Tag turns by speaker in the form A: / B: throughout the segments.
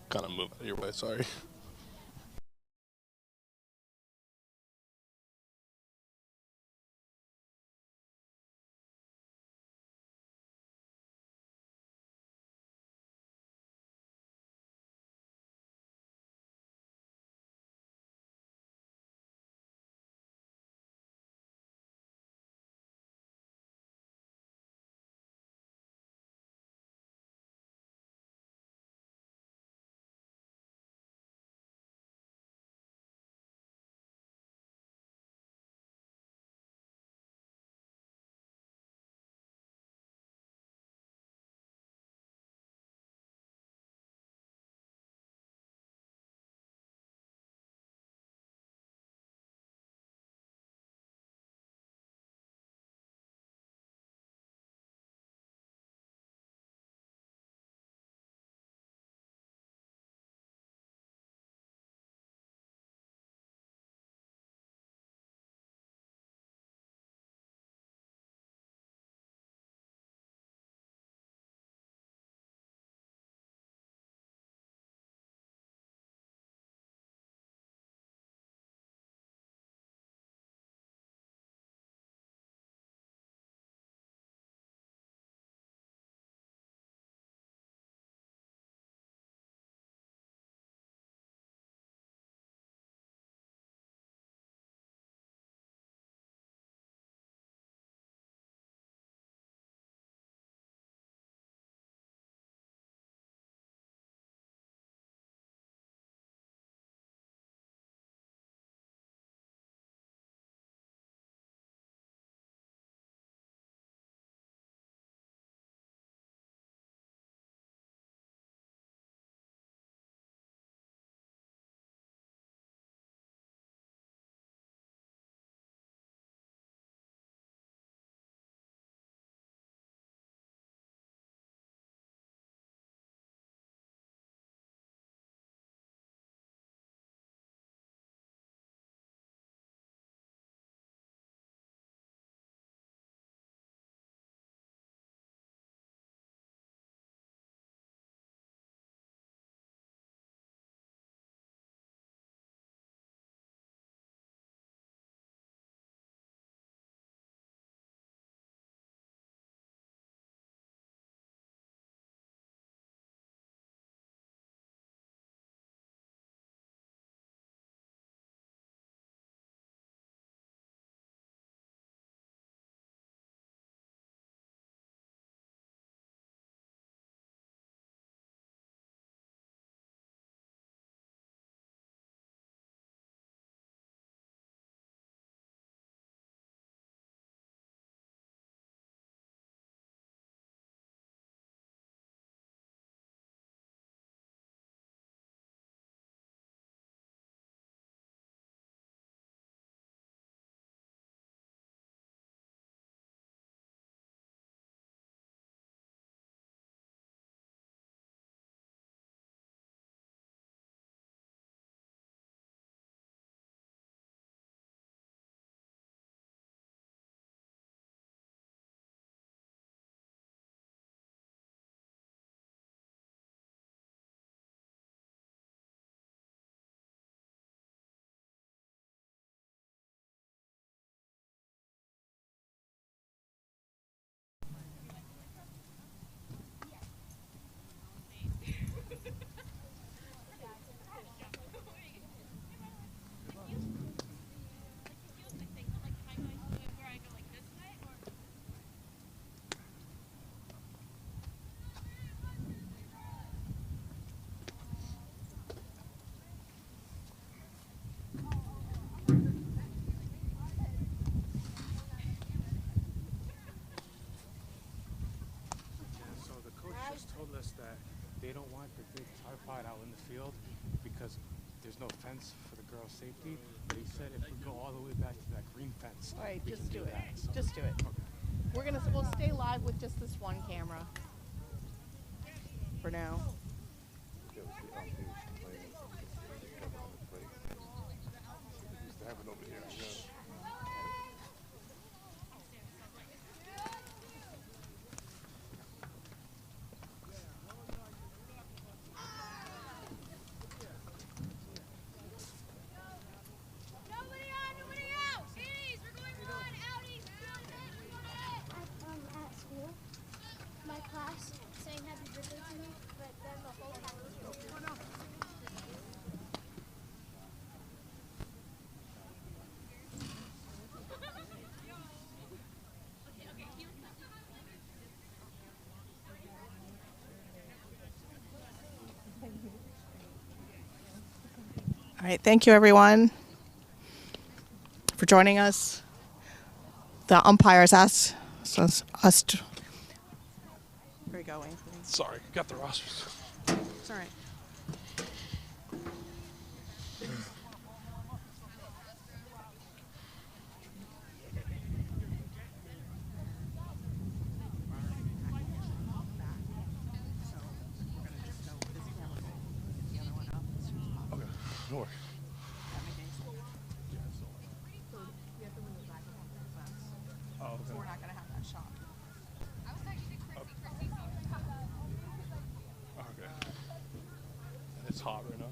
A: Kind of move out of your way, sorry.
B: Told us that they don't want the big tripod out in the field because there's no fence for the girls' safety. But he said if we go all the way back to that green fence,
C: all right,
B: we
C: just
B: can
C: do it.
B: that, so.
C: Just do it. Okay. We'll stay live with just this one camera for now. All right, thank you everyone for joining us. The umpires asked us to. Where are you going?
A: Sorry, got the rosters.
C: It's all right.
A: Okay, no worries. Oh, okay.
C: So we're not going to have that shot.
A: Okay. And it's hot right now.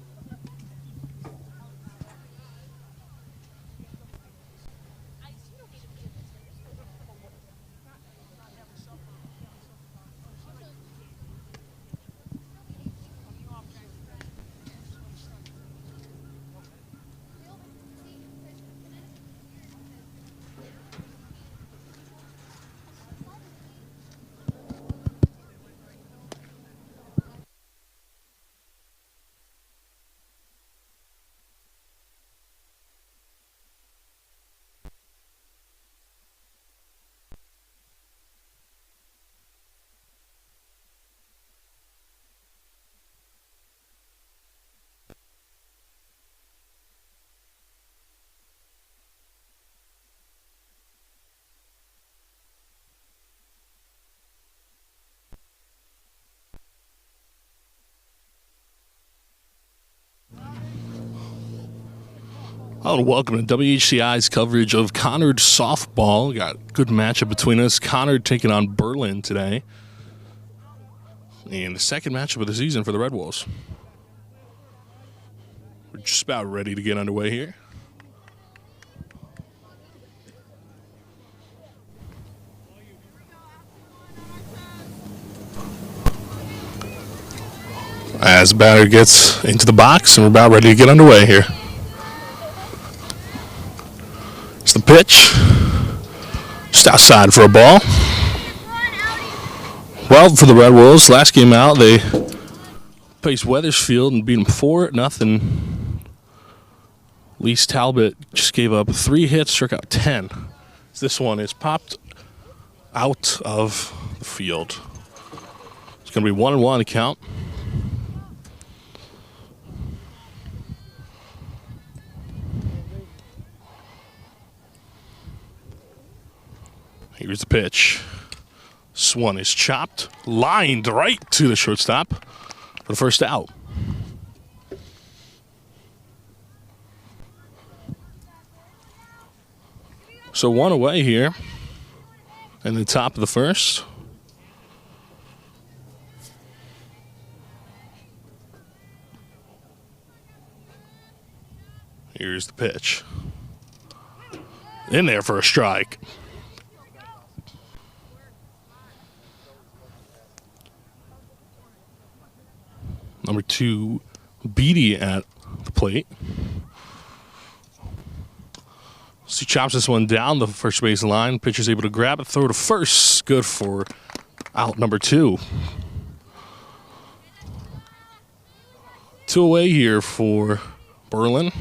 A: Hello and welcome to WHCI's coverage of Conard softball. Got a good matchup between us. Conard taking on Berlin today. And the second matchup of the season for the Red Wolves. We're just about ready to get underway here. As the batter gets into the box, and we're about ready to get underway here. It's the pitch. Just outside for a ball. Well, for the Red Wolves, last game out, they faced Wethersfield and beat them 4-0. Lee Talbot just gave up 3 hits, struck out 10. This one is popped out of the field. It's going to be 1-1 count. Here's the pitch. This one is chopped, lined right to the shortstop for the first out. So 1 away here in the top of the first. Here's the pitch. In there for a strike. Number 2, Beatty at the plate. So he chops this one down the first base line. Pitcher's able to grab it, throw to first. Good for out number 2. 2 away here for Berlin.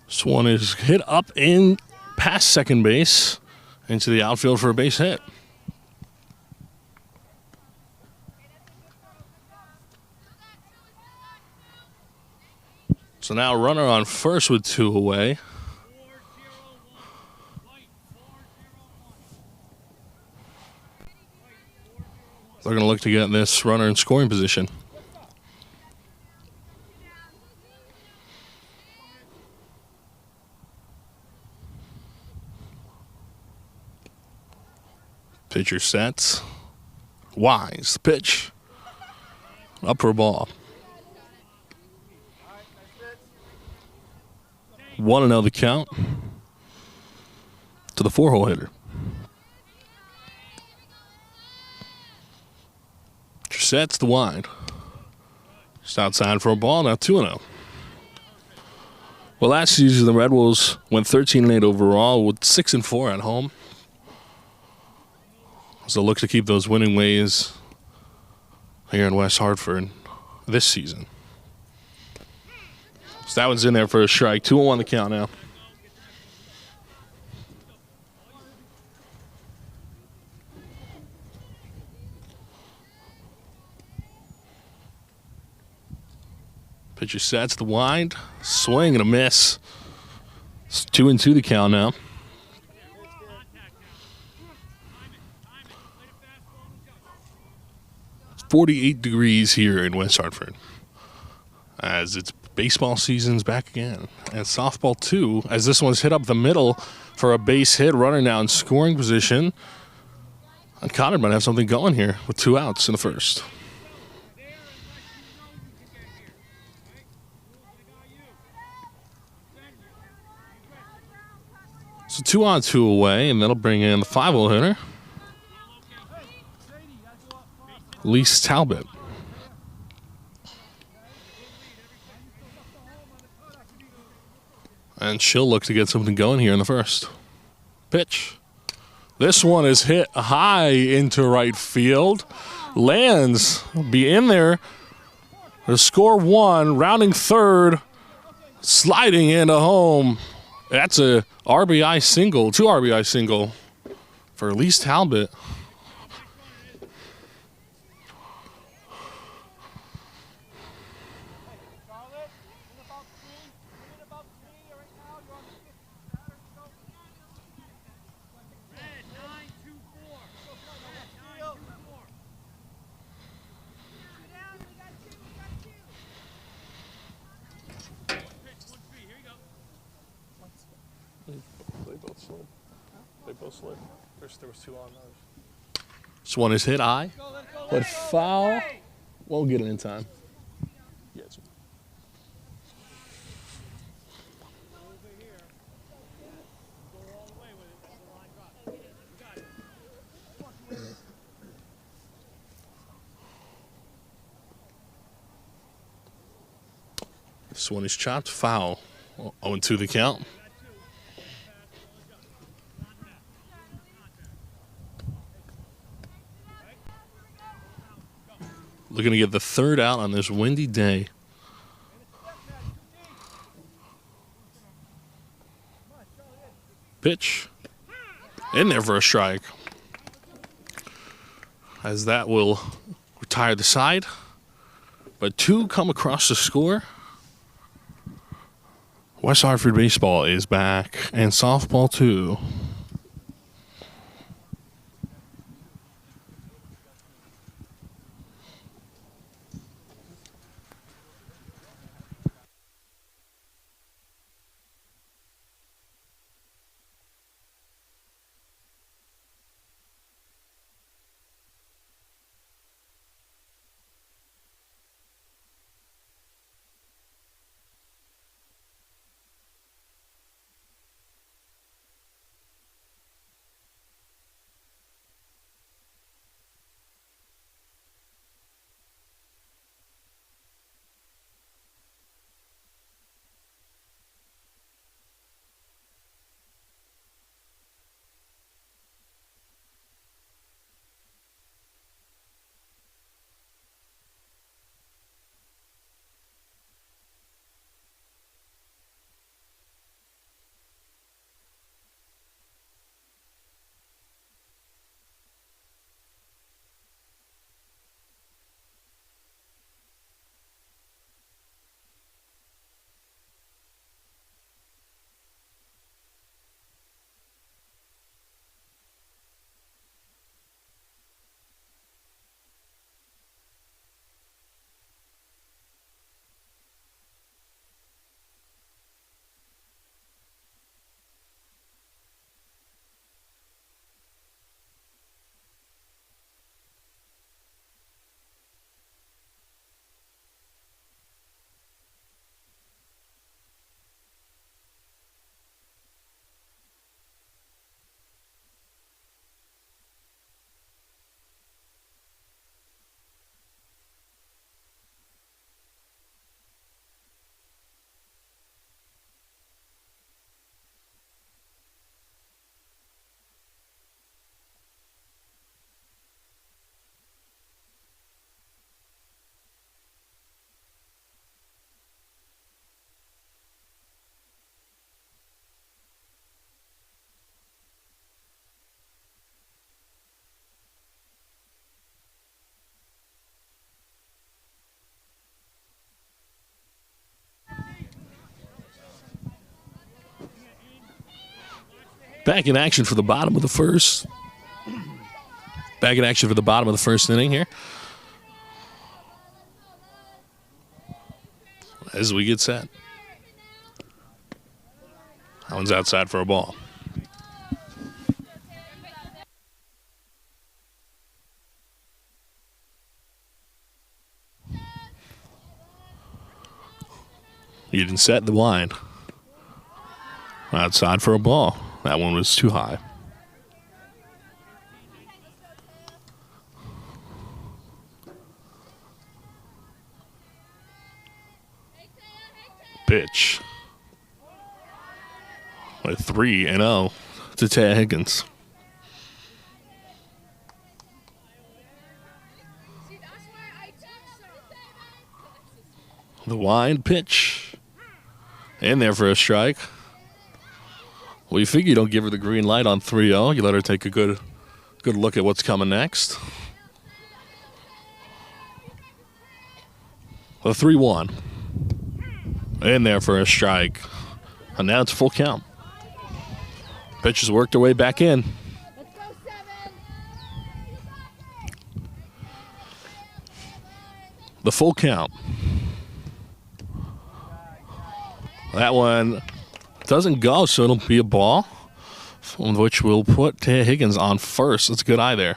A: This one is hit up in past second base into the outfield for a base hit. So now runner on first with 2 away. They're going to look to get this runner in scoring position. Pitcher sets. Wise. The pitch. Up for a ball. 1-0 the count to the 4-hole hitter. Pitcher sets the wide. Just outside for a ball. Now 2-0. Well, last season the Red Wolves went 13-8 overall with 6-4 at home. So look to keep those winning ways here in West Hartford this season. So that one's in there for a strike. 2-1 the count now. Pitcher sets the wind. Swing and a miss. It's 2-2 the count now. 48 degrees here in West Hartford. As it's baseball season's back again. And softball too, as this one's hit up the middle for a base hit. Runner now in scoring position. And Conard might have something going here with 2 outs in the first. So 2 on, 2 away, and that'll bring in the 5-0 hitter, Lise Talbot. And she'll look to get something going here in the first. Pitch. This one is hit high into right field. Lands, be in there. The score 1, rounding third, sliding into home. That's a RBI single, 2 RBI single for Lise Talbot. They both slid. There was 2 on those. This one is hit high, but foul. Won't get it in time. Yes. This one is chopped foul. 0-2 the count. Looking to get the 3rd out on this windy day. Pitch. In there for a strike. As that will retire the side. But 2 come across the score. West Hartford baseball is back. And softball too. Back in action for the bottom of the first. Back in action for the bottom of the first inning here. As we get set. That one's outside for a ball. You didn't set the line. Outside for a ball. That one was too high. Pitch. With 3-0 to Ted Higgins. The wind pitch. In there for a strike. Well, you figure you don't give her the green light on 3-0. You let her take a good look at what's coming next. The 3-1. In there for a strike. And now it's full count. Pitchers worked their way back in.
D: Let's go, 7.
A: The full count. That one doesn't go, so it'll be a ball, which will put Ted Higgins on first. That's a good eye there.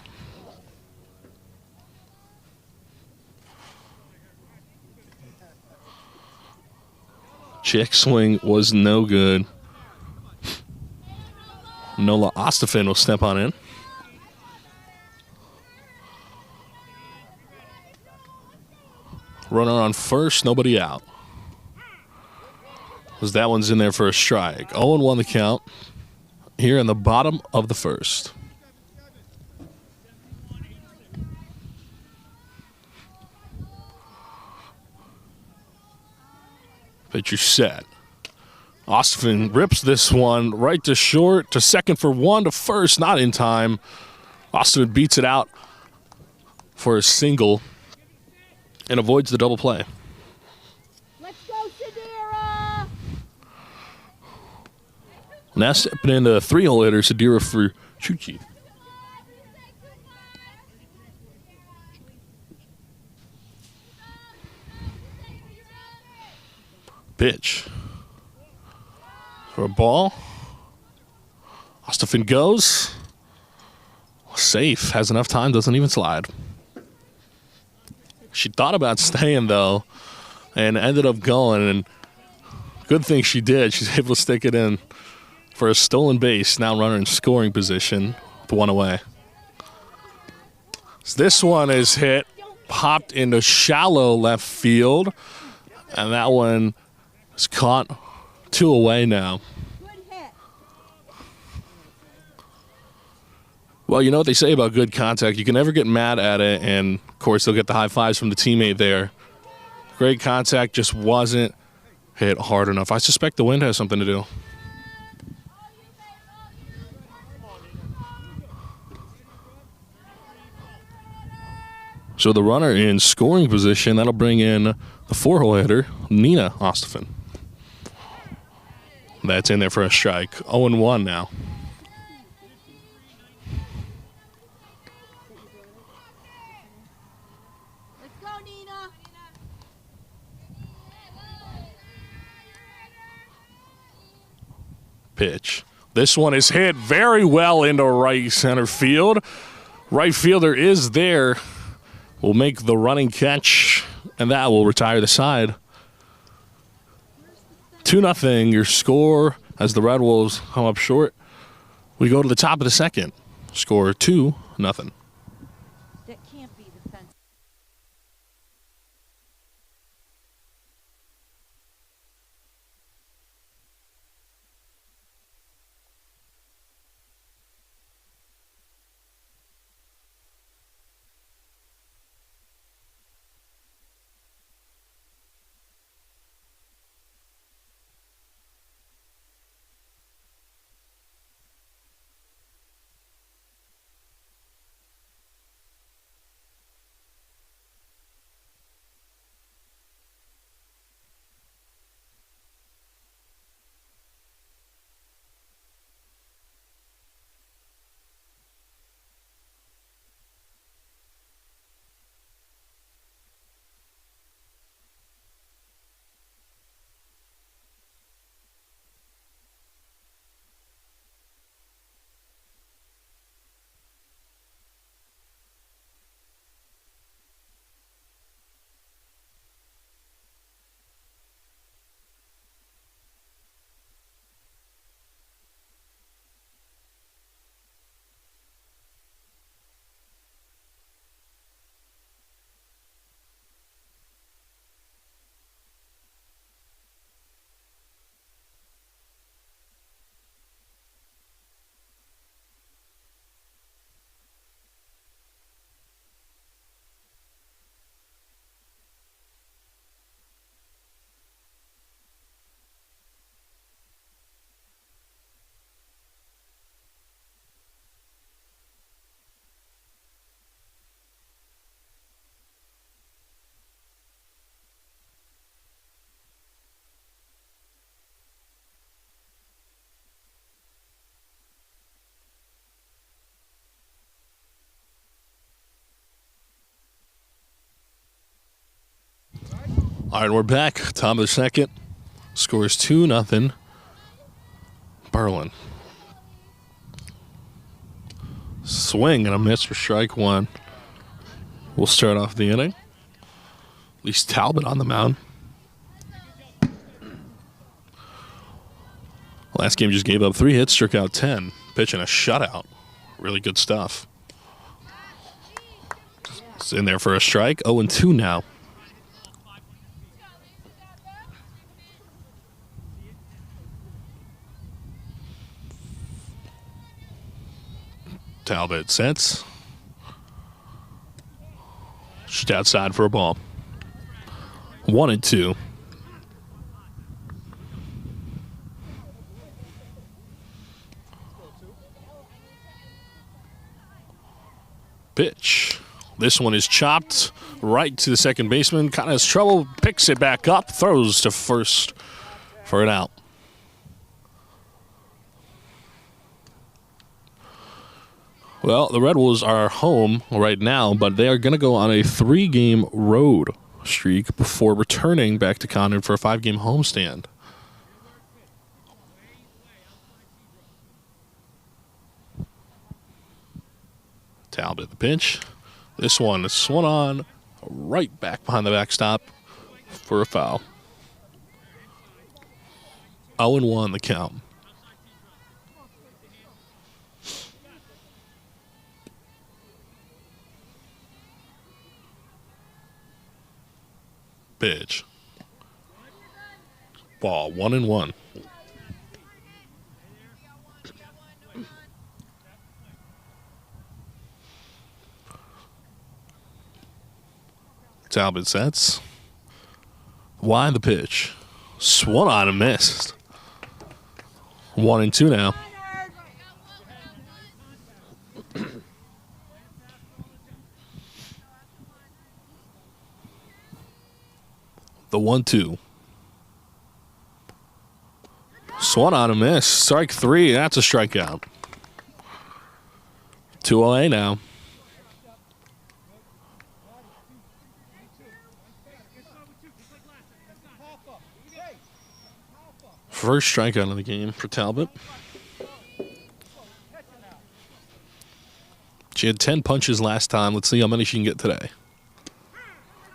A: Check swing was no good. Nola Ostafin will step on in. Runner on first, nobody out. As that one's in there for a strike. 0-1 the count here in the bottom of the first. Pitcher set. Ostafin rips this one right to short, to second for 1, to first, not in time. Ostafin beats it out for a single and avoids the double play.
D: Let's go, Sadira.
A: Now stepping into the 3-hole hitter, Sadira for Chuchi. Pitch. For a ball. Ostafin goes. Safe. Has enough time. Doesn't even slide. She thought about staying, though, and ended up going. And good thing she did. She's able to stick it in for a stolen base. Now runner in scoring position with 1 away. So this one is hit. Popped into shallow left field. And that one is caught 2 away now.
D: Good hit.
A: Well, you know what they say about good contact. You can never get mad at it, and, of course, they'll get the high fives from the teammate there. Great contact, just wasn't hit hard enough. I suspect the wind has something to do. So the runner in scoring position, that'll bring in the 4-hole hitter, Nina Ostafin. That's in there for a strike. 0-1 now.
D: Let's go, Nina.
A: Pitch. This one is hit very well into right center field. Right fielder is there. Will make the running catch, and that will retire the side. 2-0 your score as the Red Wolves come up short. We go to the top of the second. Score 2-0.
D: That can't be the fence.
A: All right, we're back. Top of the second. Score is 2-0. Berlin. Swing and a miss for strike one. We'll start off the inning. At least Talbot on the mound. Last game just gave up 3 hits, struck out 10. Pitching a shutout. Really good stuff. It's in there for a strike. 0-2 now. Talbot sets. Just outside for a ball. 1-2. Pitch. This one is chopped right to the second baseman. Kind of has trouble. Picks it back up. Throws to first for an out. Well, the Red Wolves are home right now, but they are going to go on a 3-game road streak before returning back to Conard for a 5-game homestand. Talbot the pinch. This one is swung on right back behind the backstop for a foul. 0-1 the count. Pitch. Ball 1-1. Talbot sets. Wide the pitch. Swung on and missed. 1-2 now. The 1-2. Swung on and missed. Strike 3. That's a strikeout. 2-0 now. First strikeout of the game for Talbot. She had 10 punches last time. Let's see how many she can get today.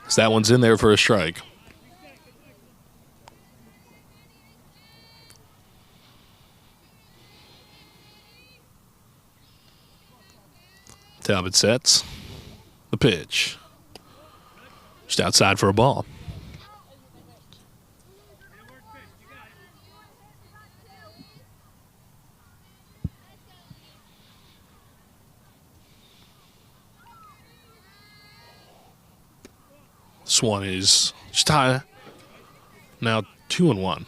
A: So that one's in there for a strike. Talbot sets. The pitch. Just outside for a ball. This one is just high. Now 2-1.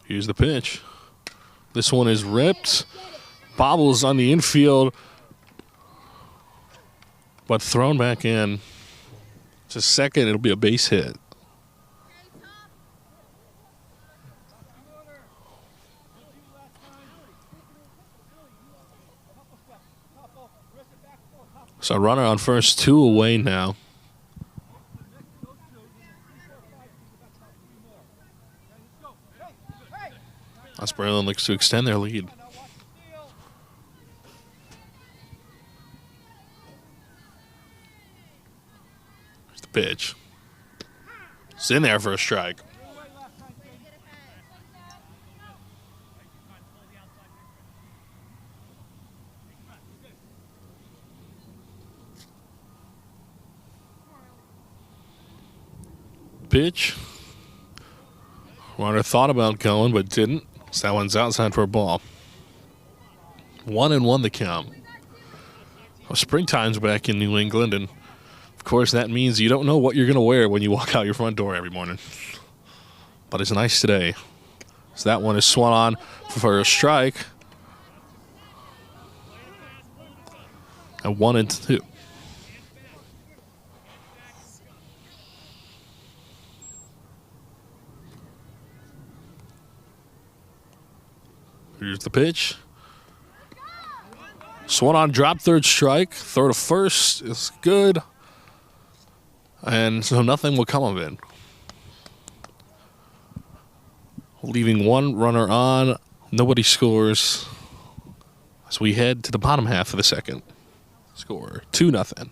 A: Here's the pitch. This one is ripped. Bobbles on the infield, but thrown back in. Just a second, it'll be a base hit. So runner on first, 2 away now. Berlin looks to extend their lead. Here's the pitch. It's in there for a strike. Pitch. Runner thought about going, but didn't. So that one's outside for a ball. 1-1 the count. Well, springtime's back in New England, and of course that means you don't know what you're going to wear when you walk out your front door every morning. But it's nice today. So that one is swung on for a strike. And 1-2. Here's the pitch. Swung on drop, third strike. Throw to first is good. And so nothing will come of it. Leaving one runner on. Nobody scores. As we head to the bottom half of the second. Score 2-0.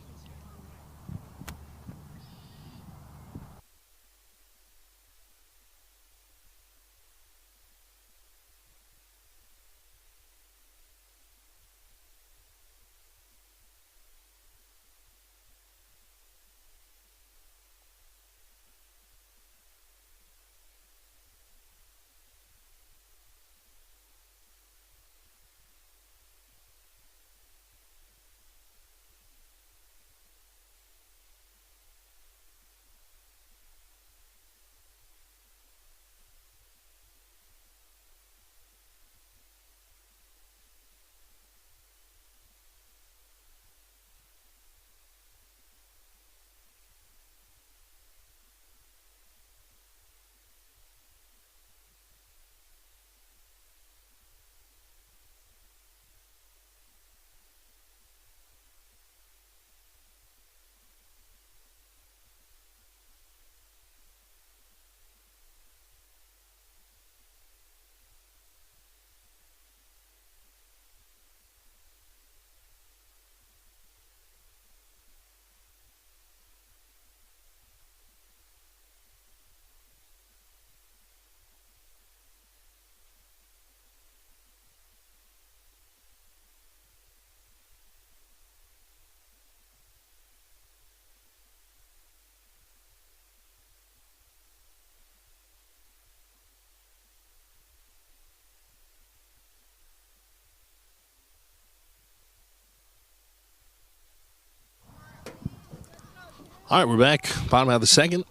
A: All right, we're back. Bottom half of the second.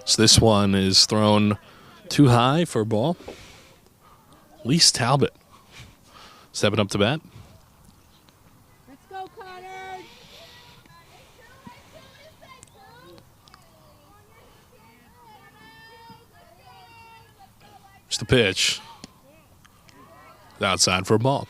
A: So this one is thrown too high for a ball. Lise Talbot stepping up to bat.
D: Let's go, Conard.
A: Just the pitch. Outside for a ball.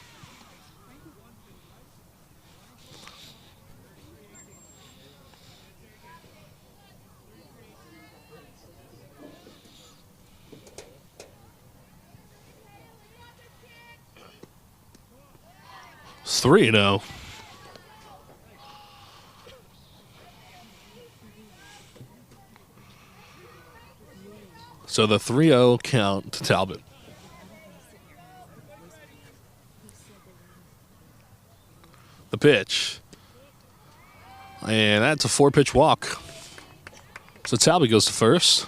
A: It's 3-0. So the 3-0 count to Talbot. The pitch. And that's a 4-pitch walk. So Talbot goes to first.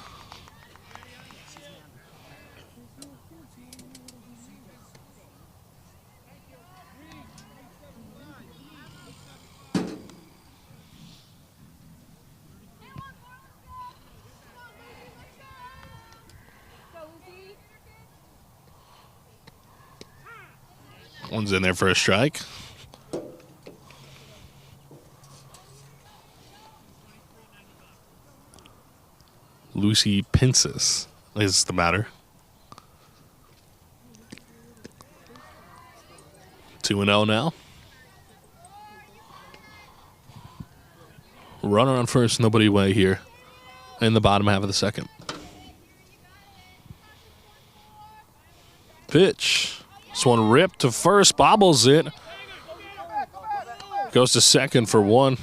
A: One's in there for a strike. Lucy Pincus is the batter. 2-0 now. Runner on first, nobody away here in the bottom half of the second. Pitch. This one ripped to first, bobbles it. Goes to second for one.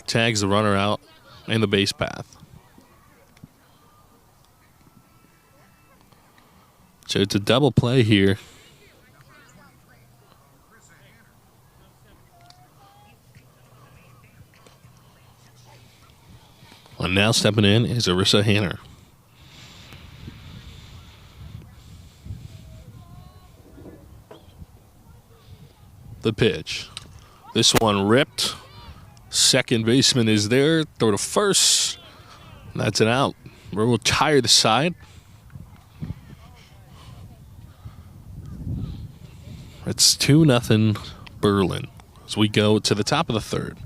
A: Tags the runner out in the base path. So it's a double play here. And now stepping in is Arissa Hanner. The pitch. This one ripped. Second baseman is there. Throw to first. That's an out. We'll tire the side. It's 2-0 Berlin as we go to the top of the third.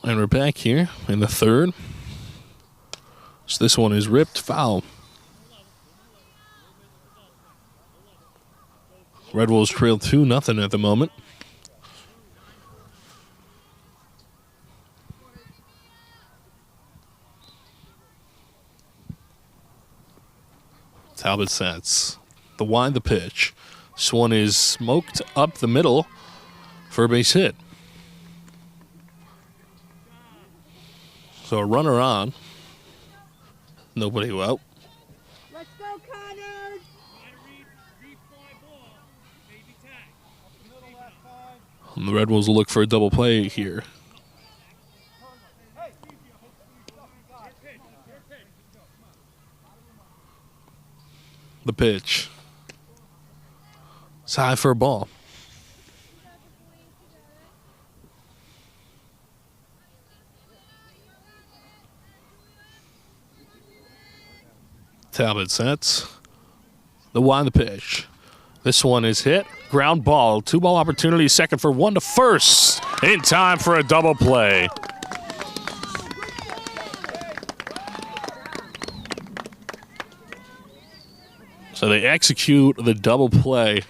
A: And we're back here in the third. So this one is ripped foul. Red Wolves trail 2-0 at the moment. Talbot sets the wind, the pitch. This one is smoked up the middle for a base hit. So a runner on. Nobody out.
D: Let's go, Conard.
A: And the Red Wolves will look for a double play here. The pitch. It's high for a ball. Talbot sets the wind, the pitch. This one is hit. Ground ball. 2-ball opportunity. Second for one to first. In time for a double play. So they execute the double play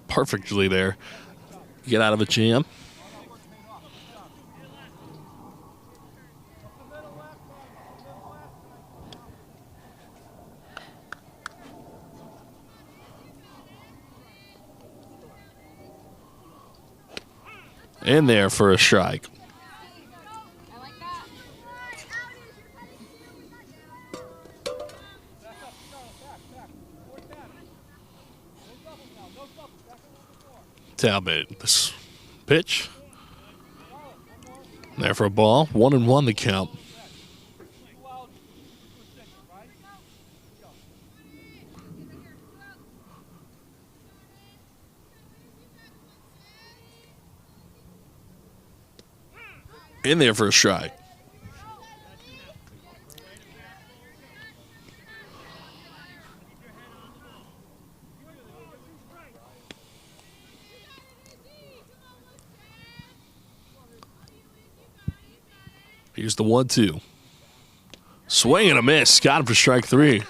A: perfectly there. Get out of a jam. In there for a strike. Talbot, this pitch. There for a ball. 1-1 the count. In there for a strike. Here's the 1-2. Swing and a miss. Got him for strike three.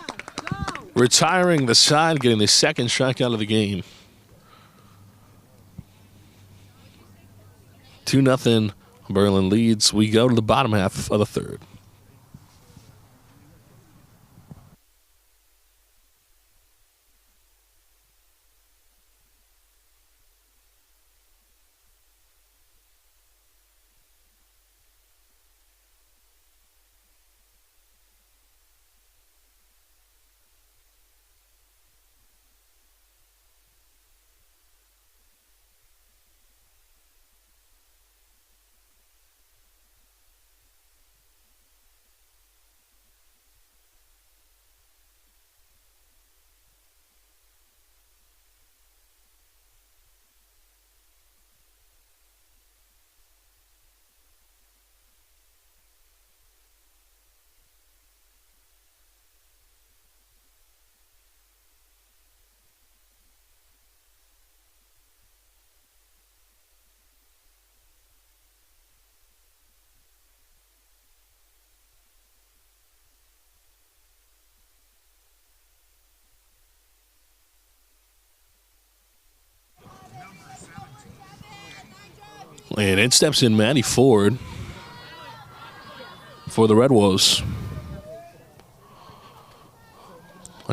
A: Retiring the side, getting the second strikeout of the game. 2-0. Berlin leads. We go to the bottom half of the third. And in steps in Maddie Ford for the Red Wolves.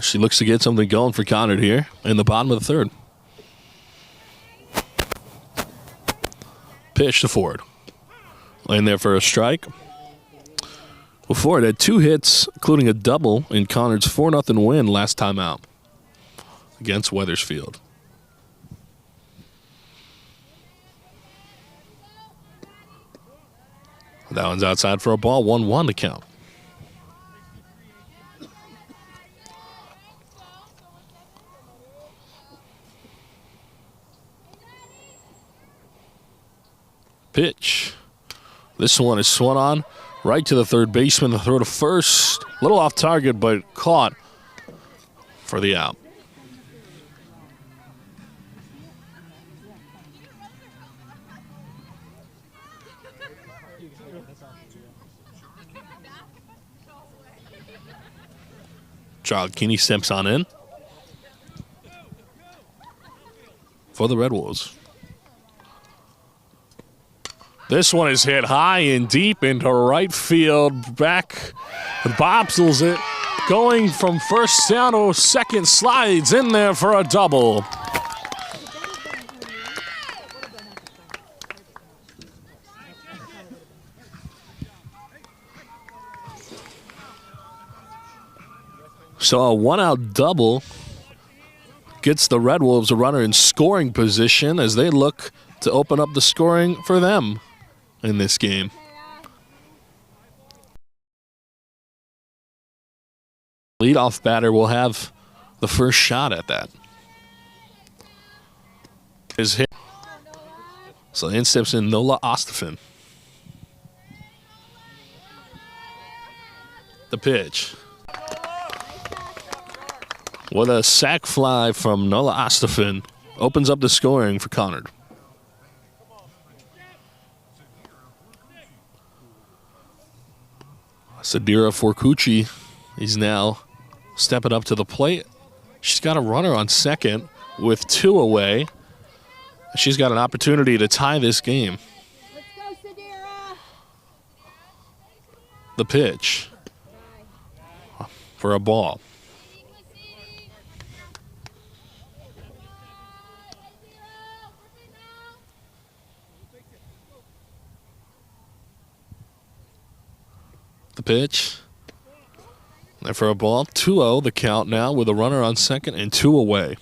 A: She looks to get something going for Conard here in the bottom of the third. Pitch to Ford. In there for a strike. Well, Ford had 2 hits, including a double in Conard's 4-0 win last time out against Wethersfield. That one's outside for a ball. 1-1 to count. Pitch. This one is swung on right to the third baseman. The throw to first. A little off target, but caught for the out. Charles Keeney steps on in for the Red Wolves. This one is hit high and deep into right field. Back, bobsles it. Going from first down to second, slides in there for a double. So a one-out double gets the Red Wolves a runner in scoring position as they look to open up the scoring for them in this game. Leadoff batter will have the first shot at that. Is hit. So in steps in Nola Ostafin. The pitch. With a sac fly from Nola Ostafin, opens up the scoring for Conard. Sadira Forcucci is now stepping up to the plate. She's got a runner on second with 2 away. She's got an opportunity to tie this game.
D: Let's go, Sadira.
A: The pitch for a ball. The pitch. And for a ball, 2-0 the count now with a runner on second and 2 away.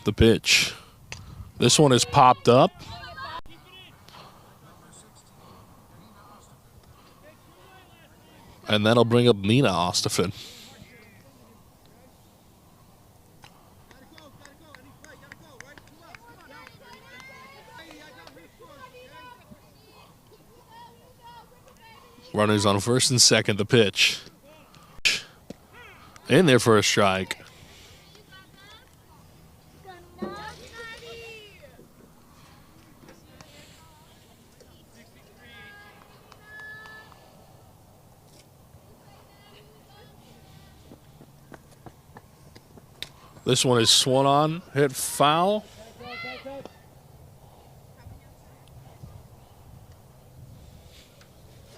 A: The pitch. This one is popped up. And that'll bring up Nina Ostafin. Runners on first and second, the pitch. In there for a strike. This one is swung on, hit foul.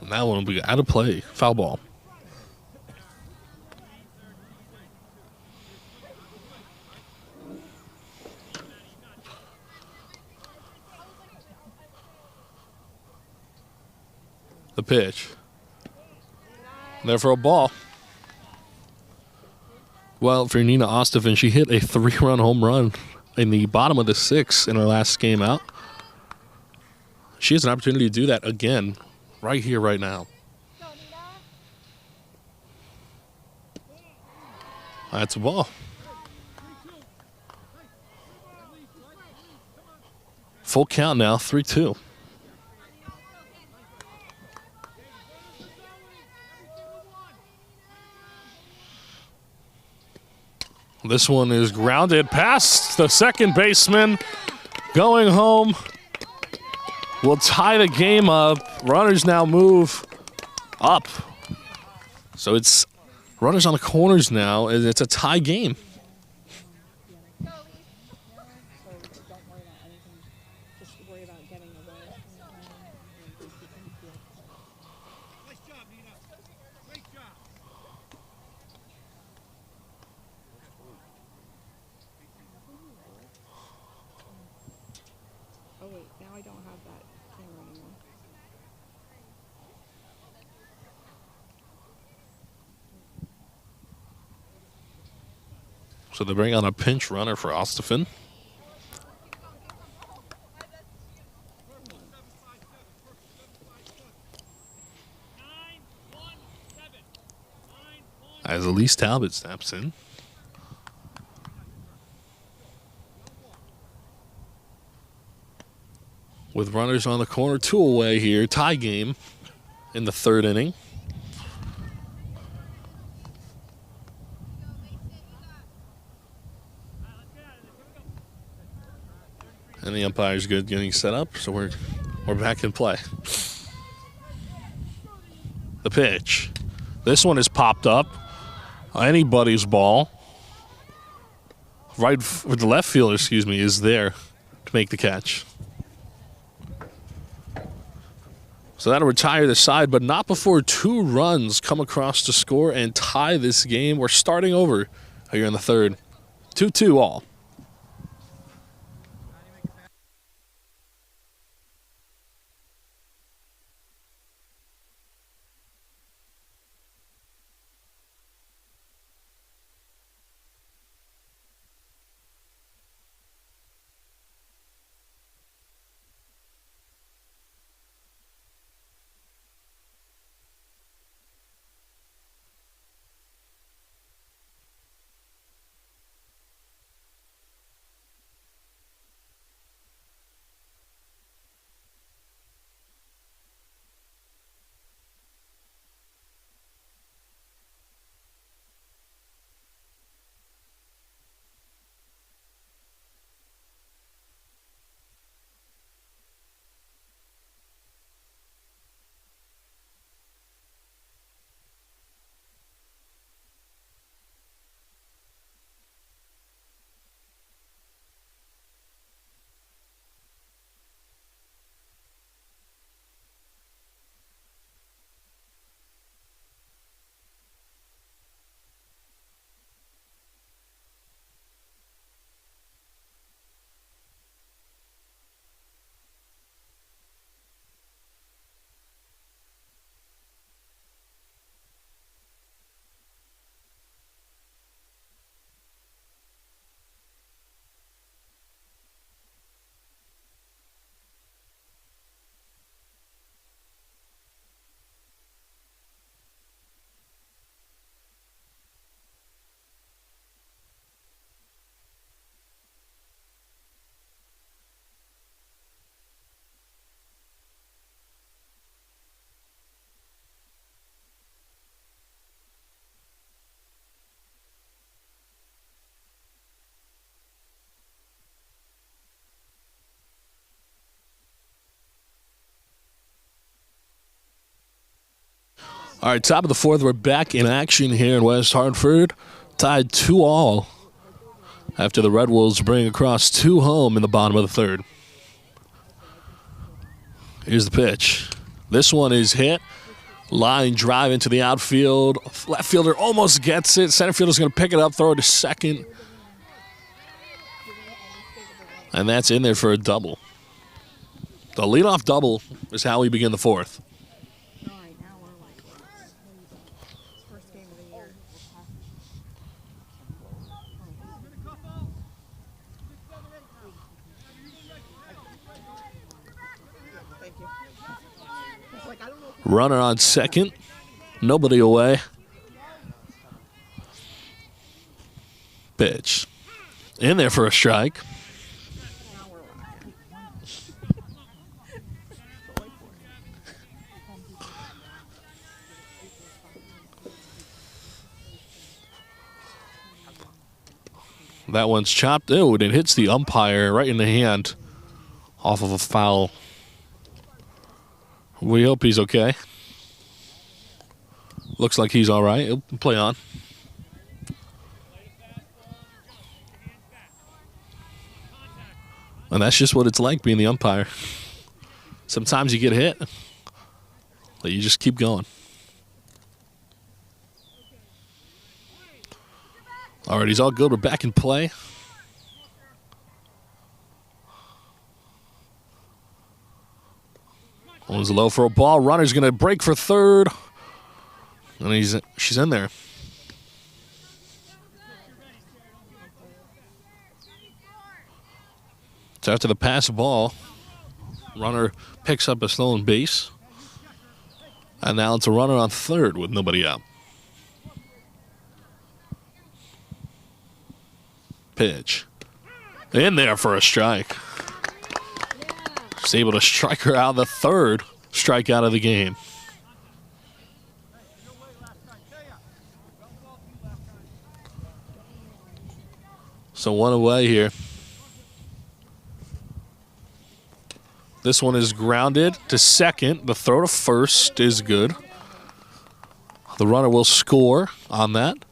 A: And that one will be out of play, foul ball. The pitch. There for a ball. Well, for Nina Ostafin, she hit a 3-run home run in the bottom of the 6th in her last game out. She has an opportunity to do that again right here, right now. That's a ball. Full count now, 3-2. This one is grounded past the second baseman. Going home. Will tie the game up. Runners now move up. So it's runners on the corners now. It's a tie game.
C: Oh wait, now I don't have that camera anymore.
A: So they bring on a pinch runner for Ostafin. As Elise Talbot steps in. With runners on the corner, 2 away here. Tie game in the 3rd inning. And And the umpire's good getting set up, so we're back in play. The pitch. This one is popped up. Anybody's ball. Right, the left fielder, is there to make the catch. So that'll retire the side, but not before 2 runs come across to score and tie this game. We're starting over here in the third. 2-2 all. All right, top of the fourth. We're back in action here in West Hartford. Tied 2-2 after the Red Wolves bring across 2 home in the bottom of the third. Here's the pitch. This one is hit. Line drive into the outfield. Left fielder almost gets it. Center fielder's going to pick it up, throw it to second. And that's in there for a double. The leadoff double is how we begin the fourth. Runner on second. Nobody away. Pitch. In there for a strike. That one's chopped. Oh, and it hits the umpire right in the hand off of a foul. We hope he's okay. Looks like he's all right. He'll play on. And that's just what it's like being the umpire. Sometimes you get hit, but you just keep going. All right, he's all good. We're back in play. One's low for a ball. Runner's going to break for third. And she's in there. So after the pass ball, runner picks up a stolen base. And now it's a runner on third with nobody out. Pitch. In there for a strike. Just able to strike her out the third strikeout of the game. So one away here. This one is grounded to second. The throw to first is good. The runner will score on that.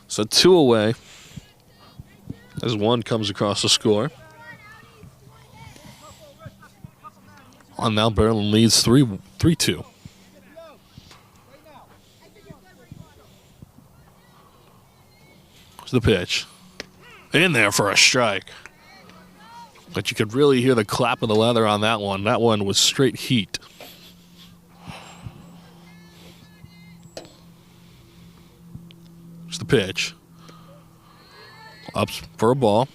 A: So 2 away as one comes across the score. On now, Berlin leads 3-2. Here's the pitch. In there for a strike. But you could really hear the clap of the leather on that one. That one was straight heat. Here's the pitch. Up for a ball.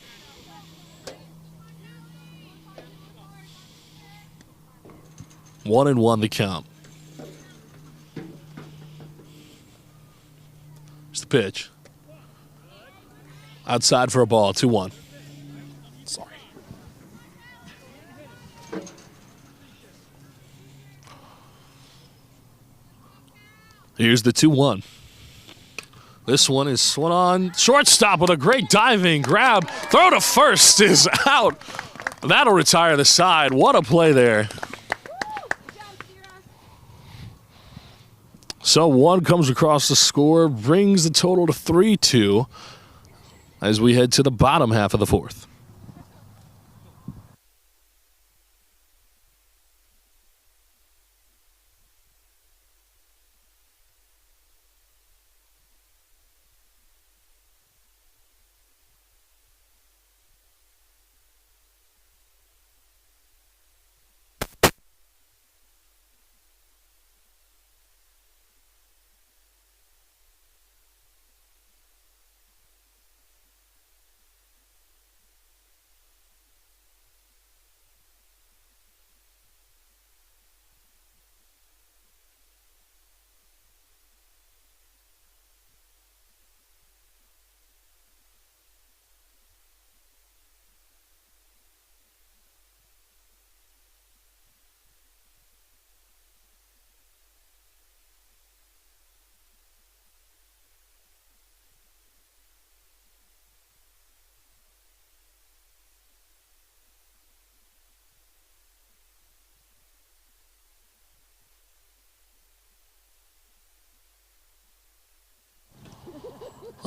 A: One and one the count. Here's the pitch. Outside for a ball, 2-1. Sorry. Here's the 2-1. This one is swung on shortstop with a great diving grab. Throw to first is out. That'll retire the side. What a play there. So one comes across the score, brings the total to 3-2 as we head to the bottom half of the fourth.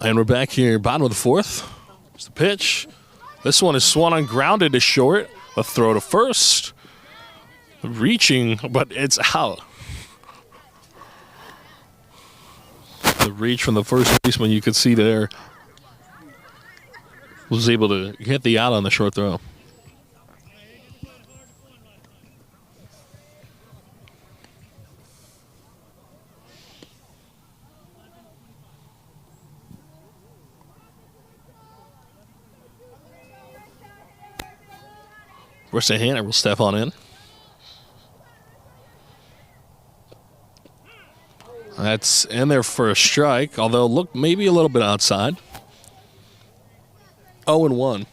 A: And we're back here, bottom of the fourth. It's the pitch. This one is swung on grounded to short. A throw to first. Reaching, but it's out. The reach from the first baseman you could see there was able to hit the out on the short throw. Rusty Hanner will step on in. That's in there for a strike, although look maybe a little bit outside. 0-1.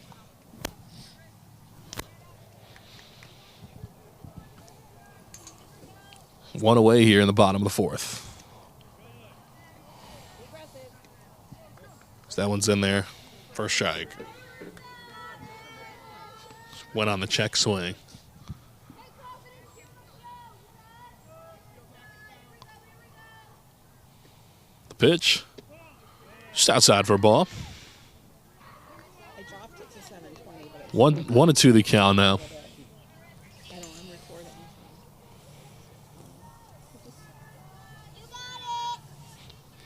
A: One away here in the bottom of the fourth. So that one's in there for a strike. Went on the check swing. The pitch. Just outside for a ball.
C: I dropped it to 720.
A: 1-2 the count now.
C: I'm recording.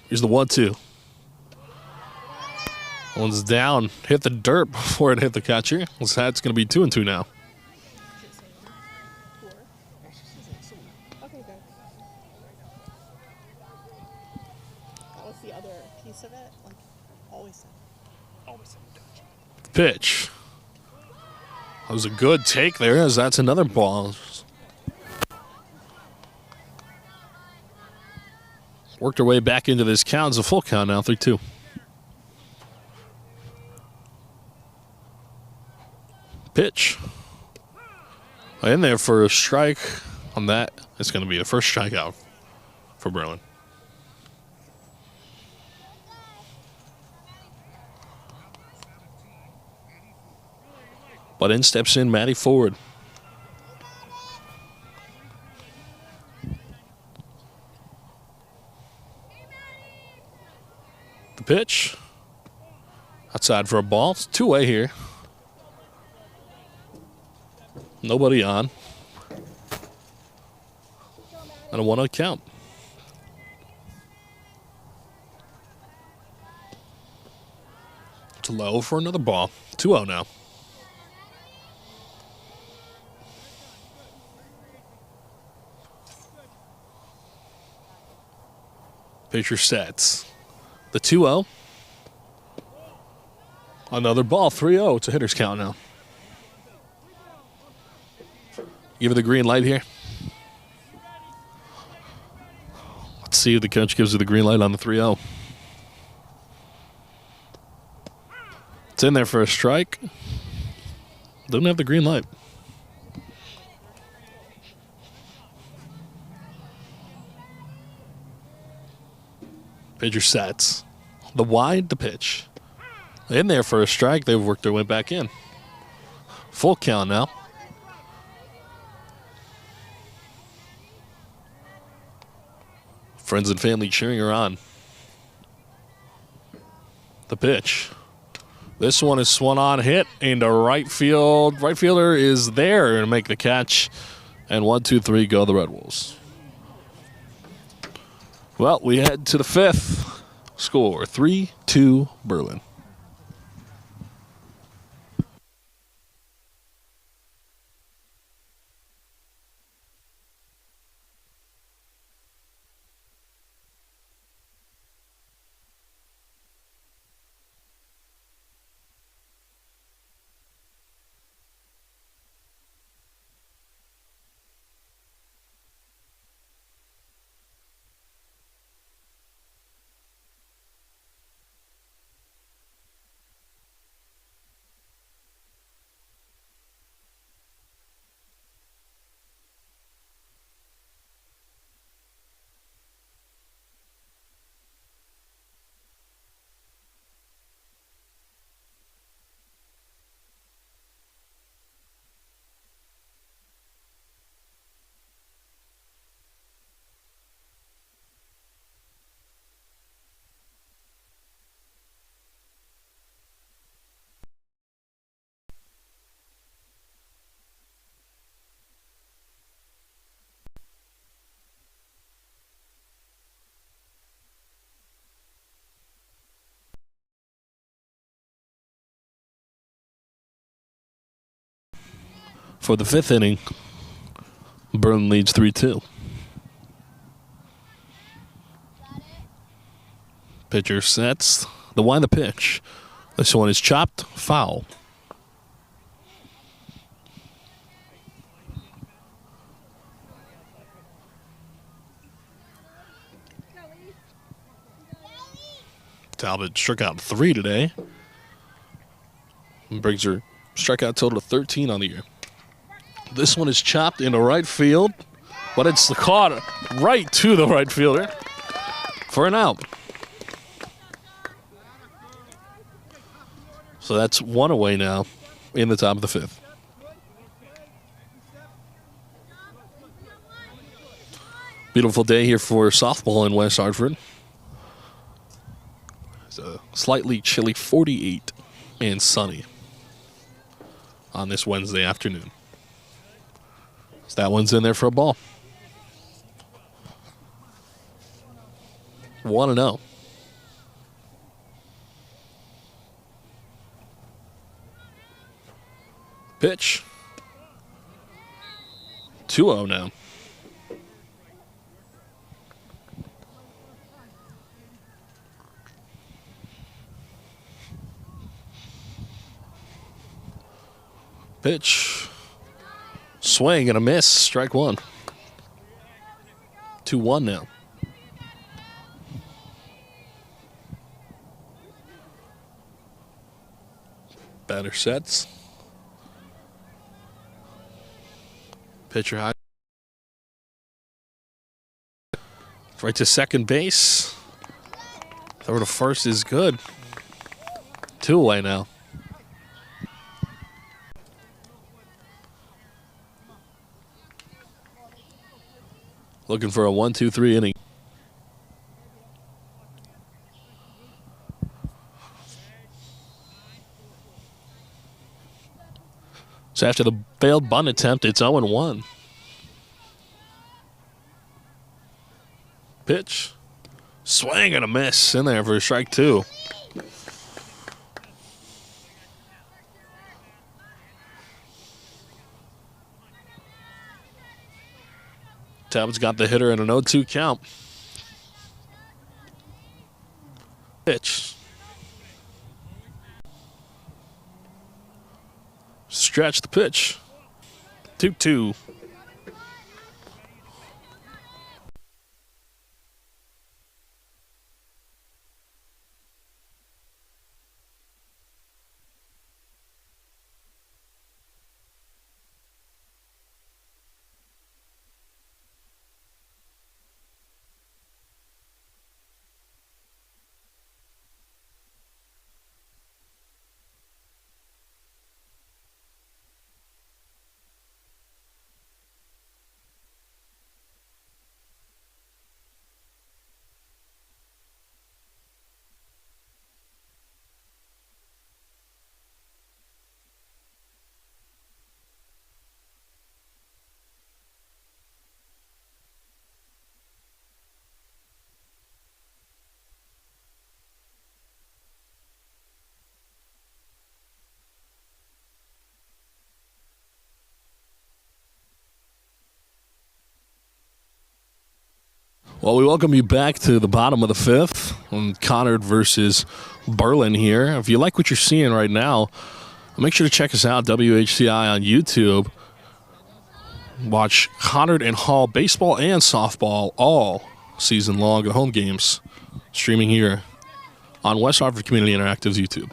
A: Here's the 1-2. One's down. Hit the dirt before it hit the catcher. So that's going to be 2-2 now.
C: Okay, good. That was the other piece of it. Like, always.
A: Pitch. That was a good take there, as that's another ball. Worked her way back into this count. It's a full count now, 3-2. Pitch. In there for a strike on that. It's going to be the first strikeout for Berlin. But in steps in Maddie Ford. The pitch. Outside for a ball. It's two-way here. Nobody on. And a 1-0 count. It's low for another ball. 2-0 now. Pitcher sets. The 2-0. Another ball. 3-0. It's a hitter's count now. Give it the green light here. Let's see if the coach gives her the green light on the 3-0. It's in there for a strike. Doesn't have the green light. Pitcher sets. The wide, the pitch. In there for a strike. They've worked their way back in. Full count now. Friends and family cheering her on. The pitch. This one is swung on, hit into right field. Right fielder is there to make the catch. And 1, 2, 3 go the Red Wolves. Well, we head to the fifth. Score 3-2 Berlin. For the fifth inning, Berlin leads 3-2. Pitcher sets. The wind the pitch. This one is chopped. Foul. Talbot struck out 3 today. And brings her strikeout total to 13 on the year. This one is chopped into right field, but it's caught right to the right fielder for an out. So that's 1 away now in the top of the fifth. Beautiful day here for softball in West Hartford. It's a slightly chilly 48 and sunny on this Wednesday afternoon. So that one's in there for a ball. 1-0. Pitch. 2-0 now. Pitch. Swing and a miss. Strike one. 2-1 now. Batter sets. Pitcher high. Right to second base. Throw to first is good. 2 away now. Looking for a 1-2-3 inning. So after the failed bunt attempt, it's 0-1. Pitch. Swing and a miss in there for strike 2. Talbot's got the hitter in an 0-2 count. Pitch. Stretch the pitch. 2-2. Well, we welcome you back to the bottom of the 5th on Conard versus Berlin here. If you like what you're seeing right now, make sure to check us out, WHCI on YouTube. Watch Conard and Hall baseball and softball all season long, the home games, streaming here on West Hartford Community Interactive's YouTube.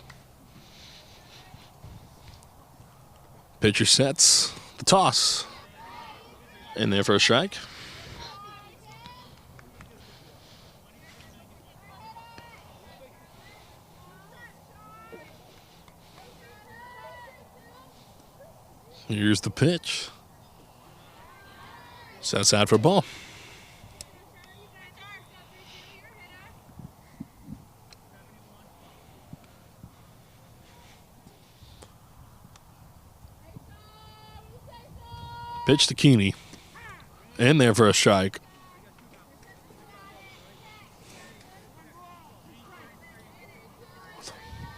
A: Pitcher sets the toss. In there for a strike. Here's the pitch. Sets out for a ball. Pitch to Keeney. In there for a strike.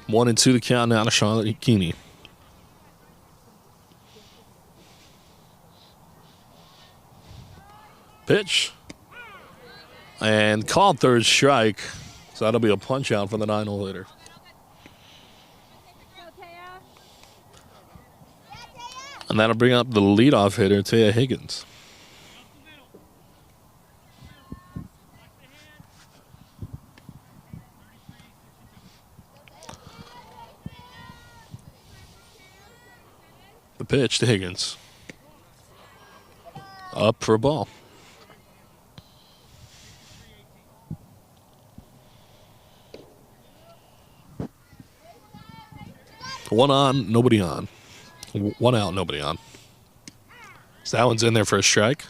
A: One and 2 the count now to Charlotte Keeney. Pitch. And called third strike. So that'll be a punch out for the 9-hole hitter. And that'll bring up the leadoff hitter, Taya Higgins. The pitch to Higgins. Up for a ball. One on, nobody on. One out, nobody on. So that one's in there for a strike.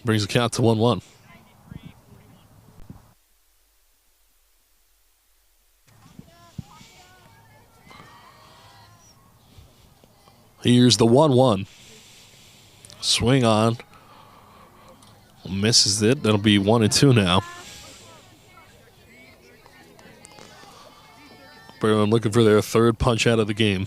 A: Brings the count to 1-1. Here's the 1-1. Swing on. Misses it. That'll be 1 and 2 now. Berlin looking for their third punch out of the game.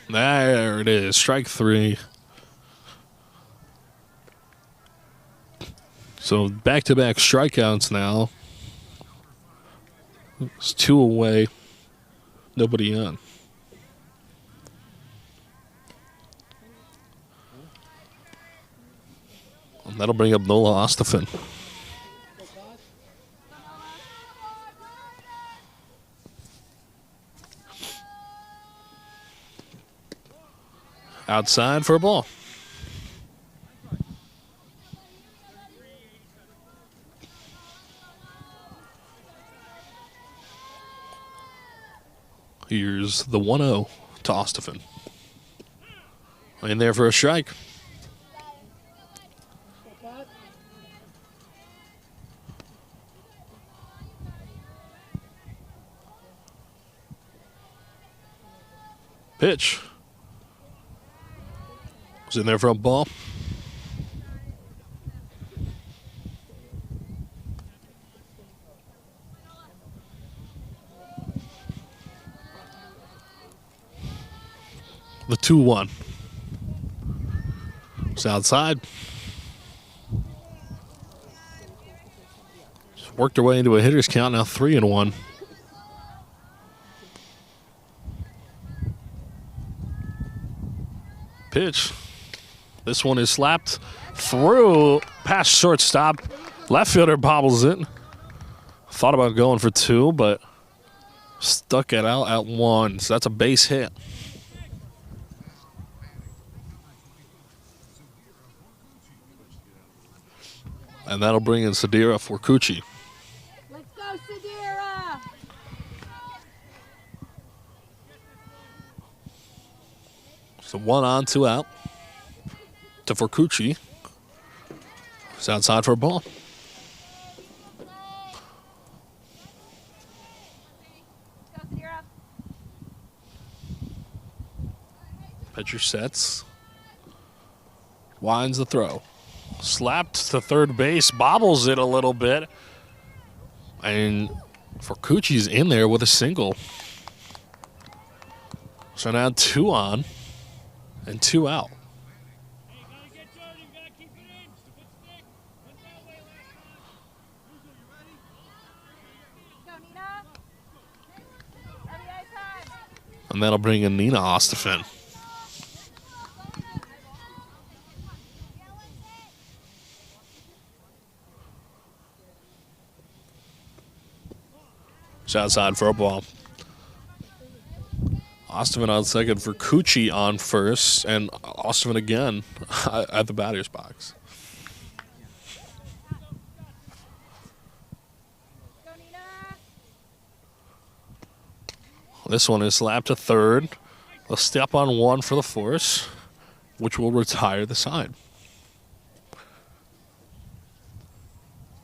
A: There it is. Strike 3. So back-to-back strikeouts now. It's 2 away. Nobody on. And that'll bring up Nola Ostafin. Outside for a ball. Here's the 1-0 to Ostafin. In there for a strike. Pitch. Was in there for a ball. The 2-1. It's outside. Just worked their way into a hitter's count, now 3-1. Pitch. This one is slapped through past shortstop. Left fielder bobbles it. Thought about going for 2, but stuck it out at 1. So that's a base hit. And that'll bring in Sadira for Cucci.
D: Let's go, Sadira!
A: So 1 on, 2 out. To Forcucci. It's outside for a ball.
D: Let's go, Sadira!
A: Pitcher sets. Winds the throw. Slapped to third base. Bobbles it a little bit. And Forcucci's in there with a single. So now 2 on and 2 out.
D: Go, Nina! RBI time!
A: And that'll bring in Nina Ostafin. It's outside for a ball. Ostafin on second for Cucci on first, and Ostafin again at the batter's box.
D: Go, Nina!
A: This one is slapped to third. A step on 1 for the force, which will retire the side.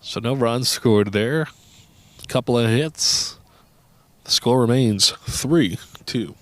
A: So no runs scored there. Couple of hits. The score remains 3-2.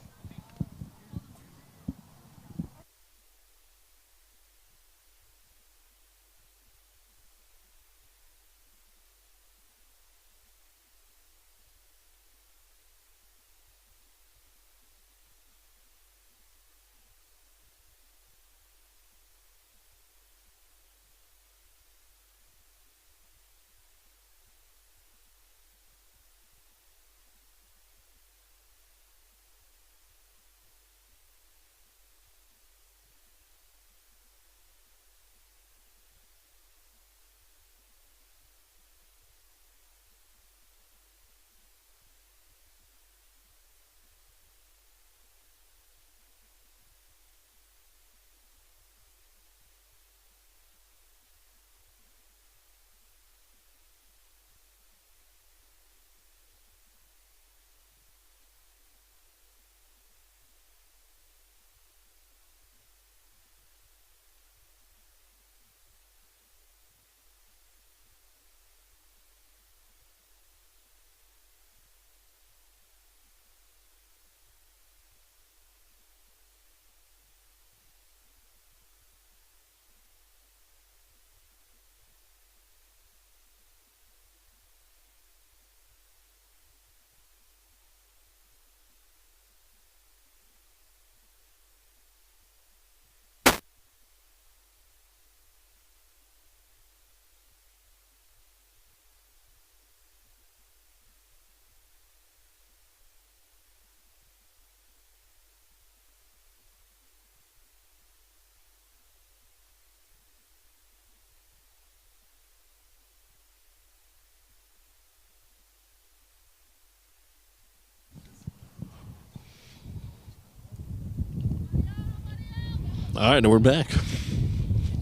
A: All right, and we're back.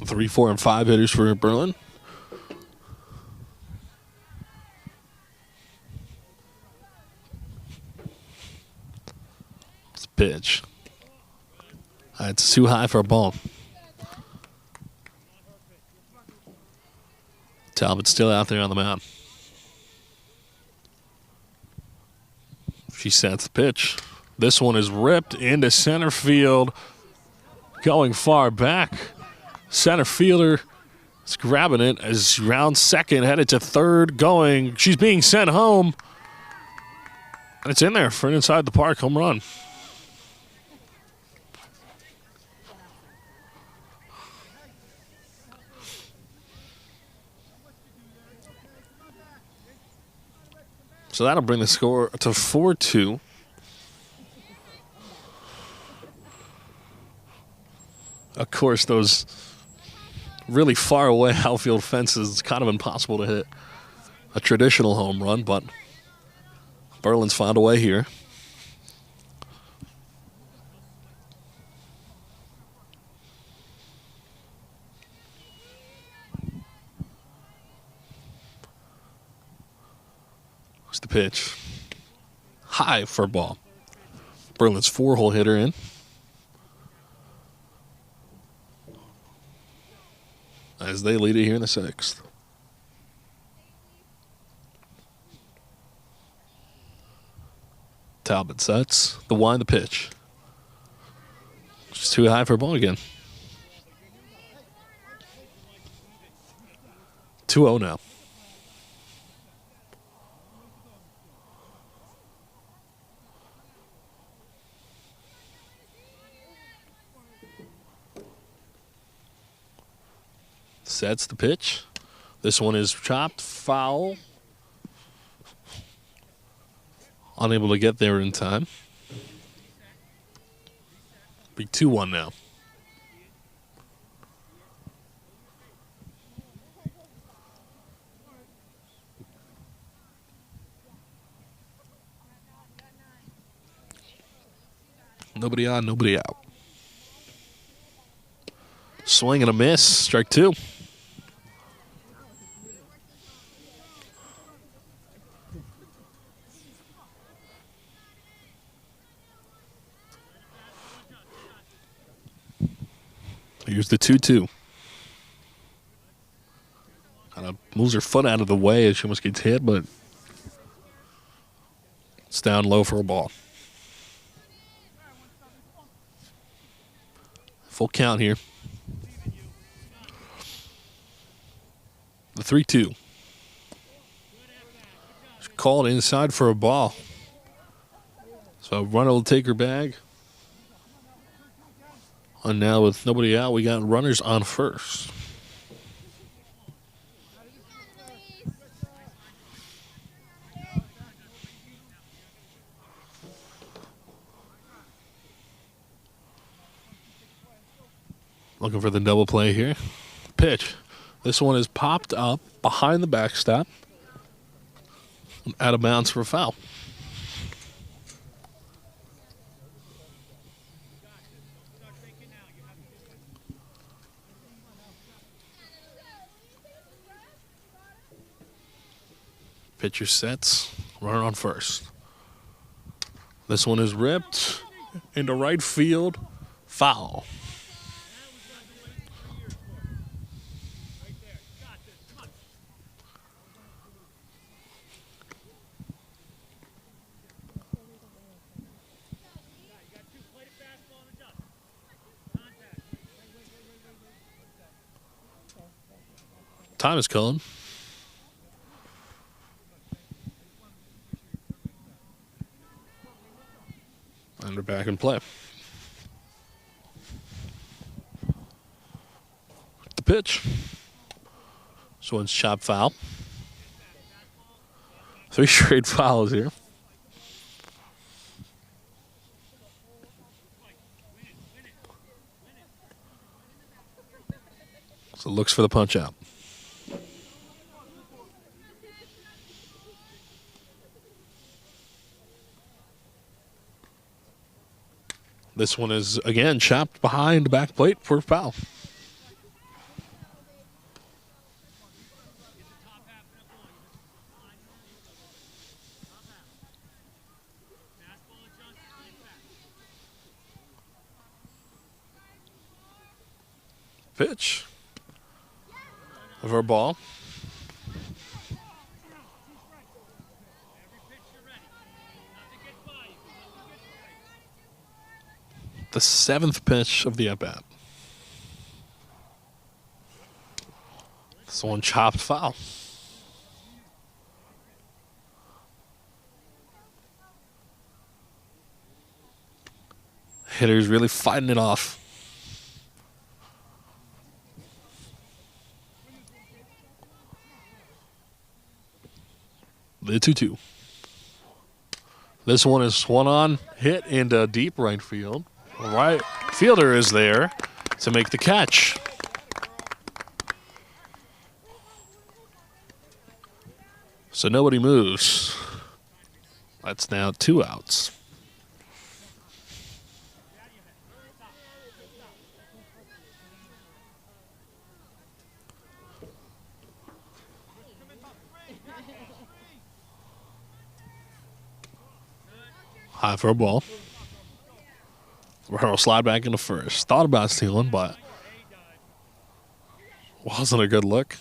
A: 3, 4, and 5 hitters for Berlin. It's a pitch. It's too high for a ball. Talbot's still out there on the mound. She sets the pitch. This one is ripped into center field. Going far back. Center fielder is grabbing it as round second, headed to third, going. She's being sent home. And it's in there for an inside the park home run. So that'll bring the score to 4-2. Of course, those really far away outfield fences, it's kind of impossible to hit a traditional home run, but Berlin's found a way here. What's the pitch? High for a ball. Berlin's 4-hole hitter in. As they lead it here in the 6th. Talbot sets the wind, the pitch. Just too high for a ball again. 2-0 now. Sets the pitch. This one is chopped, foul. Unable to get there in time. Be 2-1 now. Nobody on, nobody out. Swing and a miss. Strike 2. Here's the 2-2. Kind of moves her foot out of the way as she almost gets hit, but it's down low for a ball. Full count here. The 3-2. She's called inside for a ball. So runner will take her bag. And now with nobody out, we got runners on first. Looking for the double play here. Pitch. This one is popped up behind the backstop. Out of bounds for a foul. Pitcher sets, runner on first. This one is ripped into right field, foul. Time is calling. And they're back in play. The pitch. This one's chopped foul. 3 straight fouls here. So looks for the punch out. This one is, again, chopped behind the back plate for a foul. Pitch. Of our ball. The 7th pitch of the at-bat. This one chopped foul. Hitter's really fighting it off. The 2-2. This one is swung on, hit into deep right field. Right fielder is there to make the catch. So nobody moves. That's now 2 outs. High for a ball. Roberto slide back into first. Thought about stealing, but wasn't a good look.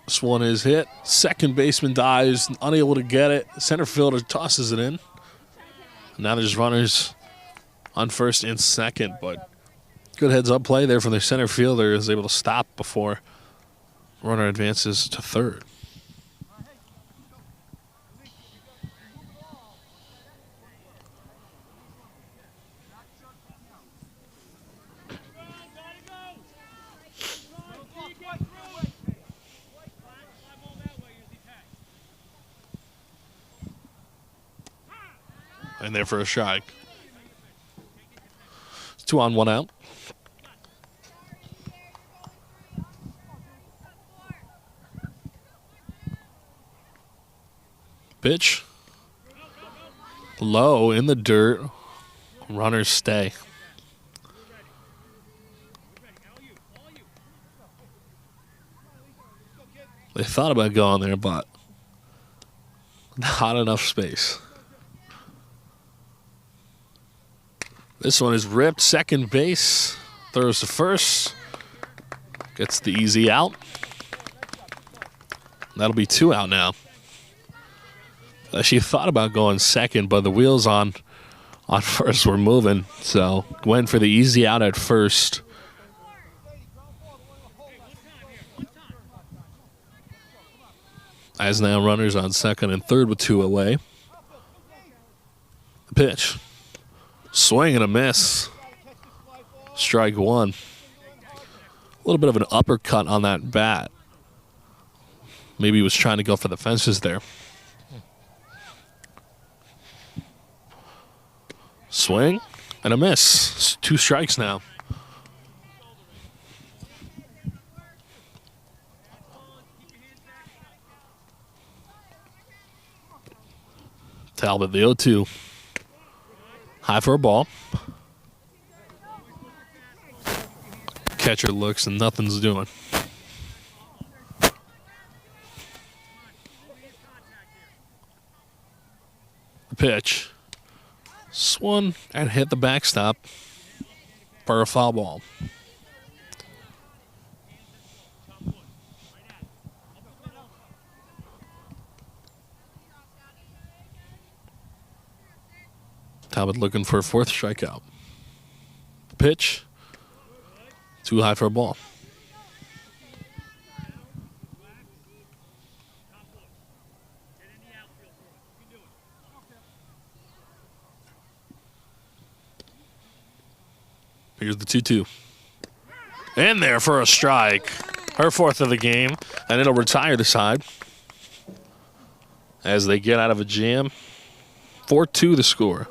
A: This one is hit. Second baseman dives, unable to get it. Center fielder tosses it in. Now there's runners on first and second, but good heads-up play there from the center fielder. Is able to stop before runner advances to third. And there for a strike. 2 on, 1 out. Pitch. Low in the dirt. Runners stay. They thought about going there, but not enough space. This one is ripped. Second base. Throws to first. Gets the easy out. That'll be 2 out now. She thought about going second, but the wheels on first were moving. So went for the easy out at first. As now runners on second and third with 2 away. The pitch. Swing and a miss. Strike 1. A little bit of an uppercut on that bat. Maybe he was trying to go for the fences there. Swing and a miss. 2 strikes now. Talbot, the 0-2. High for a ball. Catcher looks and nothing's doing. The pitch. Swung and hit the backstop for a foul ball. Talbot looking for a 4th strikeout. Pitch. Too high for a ball. Here's the 2-2. In there for a strike. Her 4th of the game. And it'll retire the side. As they get out of a jam. 4-2 the score.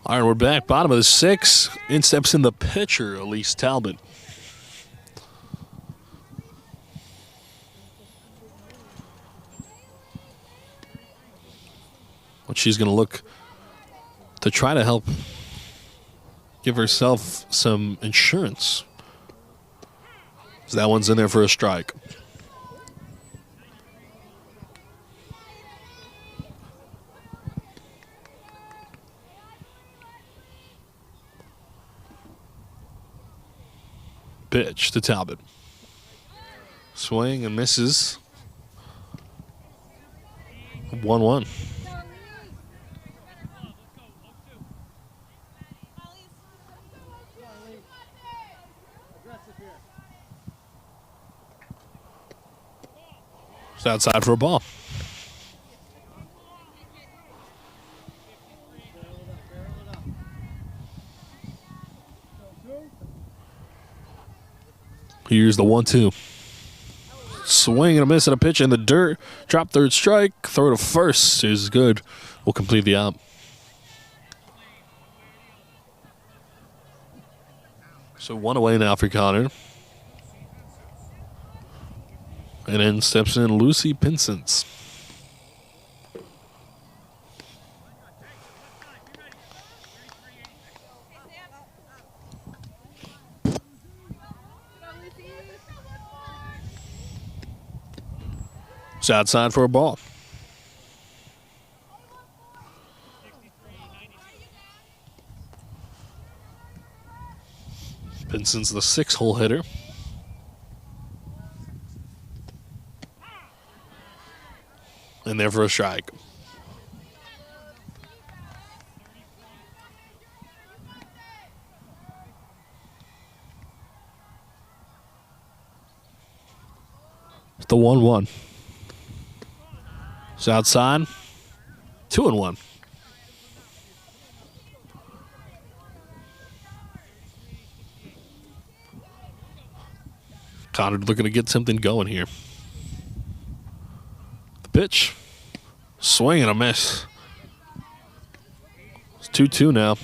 A: All right, we're back. Bottom of the 6th. In steps in the pitcher, Elise Talbot. What she's going to look to try to help give herself some insurance. So that one's in there for a strike. Pitch to Talbot. Swing and misses. 1-1. It's outside for a ball. Here's the 1-2. Swing and a miss and a pitch in the dirt. Drop third strike. Throw to first is good. We'll complete the out. So 1 away now for Conard. And then steps in Lucy Pinsence. It's outside for a ball. Pinson's the 6-hole hitter. And there for a strike. It's the 1-1. It's outside. 2-1. Conard looking to get something going here. The pitch. Swing and a miss. It's 2-2 now.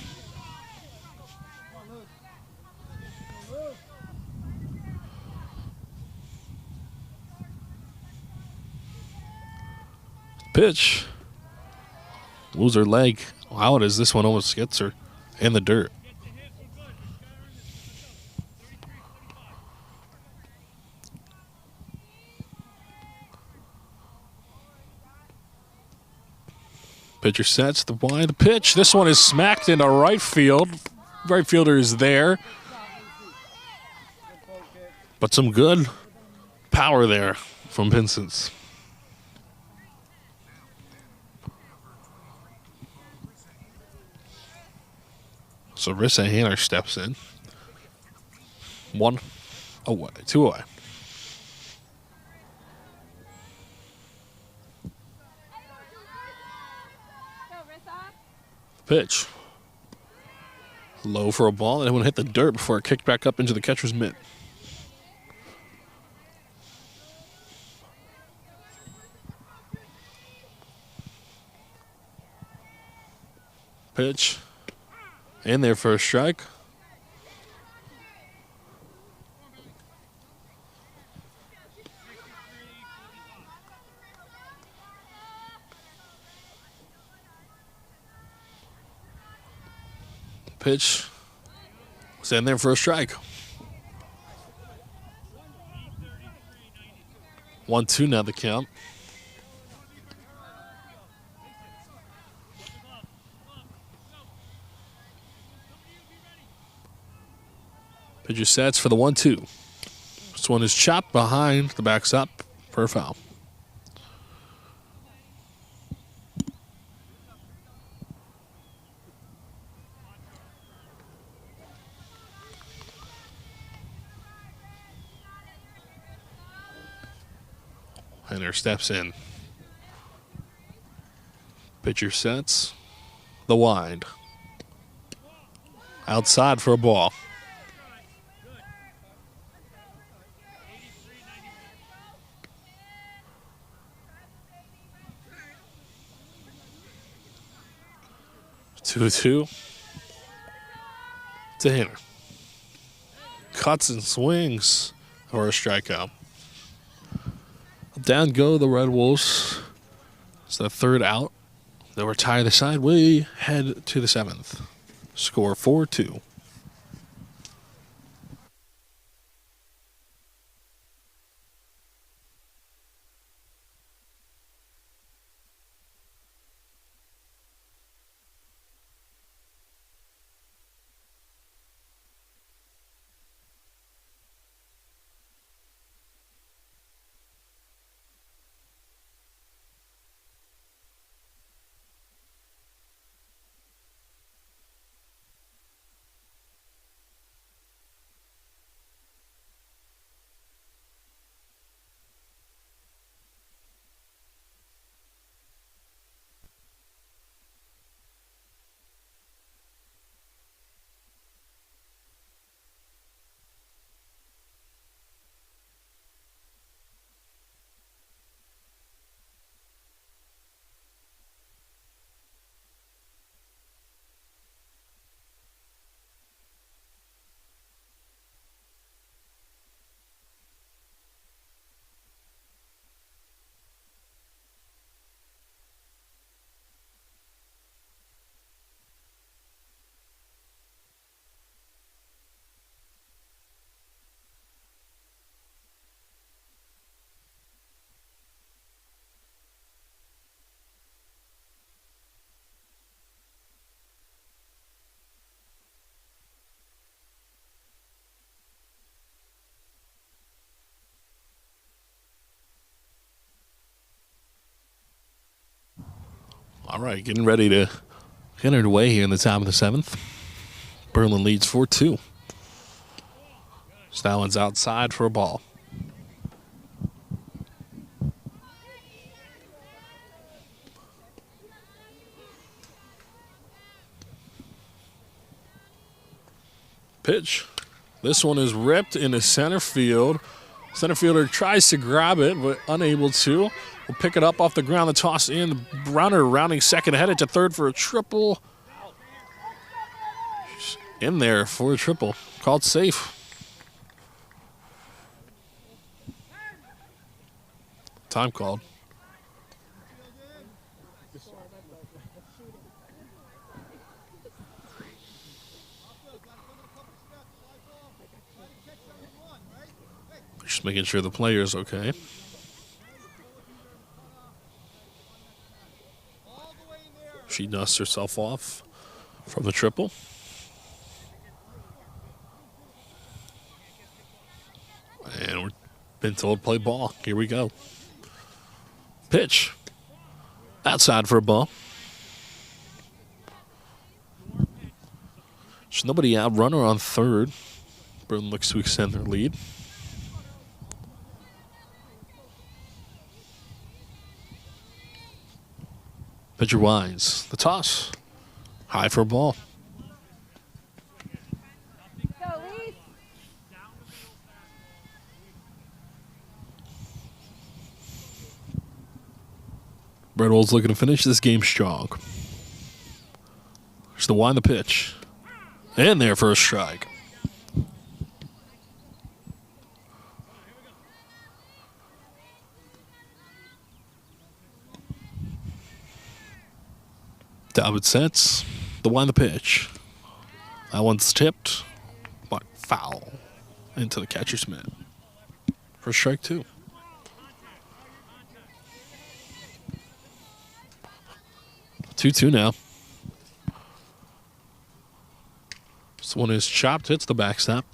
A: Pitch. Lose her leg. Wow, it is. This one almost gets her in the dirt. Pitcher sets the wide pitch. This one is smacked into right field. Right fielder is there. But some good power there from Pinsence. So Rissa Hanner steps in. 1 away, 2 away. Pitch. Low for a ball, and it would hit the dirt before it kicked back up into the catcher's mitt. Pitch. In there for a strike. Pitch. Was in there for a strike. 1-2 now the count. Pitcher sets for the 1-2. This one is chopped behind the backstop for a foul. Henner steps in. Pitcher sets. The wind. Outside for a ball. Two. left-hander. Cuts and swings for a strikeout. Down go the Red Wolves. It's the third out. They'll retire the side. We head to the seventh. Score 4-2. All right, getting ready to get underway here in the top of the seventh. Berlin leads 4-2. So that one's outside for a ball. Pitch. This one is ripped into center field. Center fielder tries to grab it, but unable to. Will pick it up off the ground. The toss in. The runner rounding second, headed to third for a triple. In there for a triple. Called safe. Time called. Just making sure the player's okay. She dusts herself off from the triple. And we're been told play ball. Here we go. Pitch. Outside for a ball. There's nobody out. Runner on third. Burton looks to extend their lead. Pitcher winds. The toss. High for a ball.
D: Go, Lee.
A: Red Wolves looking to finish this game strong. There's the wind, the pitch. And there for a strike. Talbot sets. The wind, the pitch. That one's tipped, but foul into the catcher's mitt. For strike two. Two now. This one is chopped, hits the backstop.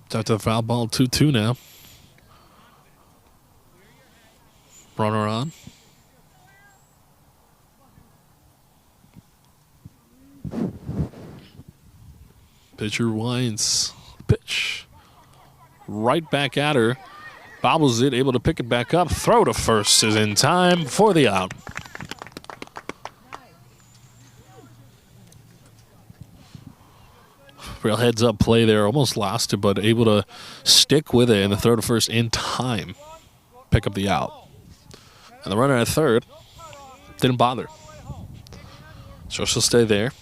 A: It's out to the foul ball, 2-2 now. Runner on. Pitcher winds. Pitch. Right back at her. Bobbles it, able to pick it back up. Throw to first is in time for the out. Real heads up play there. Almost lost it, but able to stick with it and the throw to first in time. Pick up the out. And the runner at third didn't bother. So she'll stay there.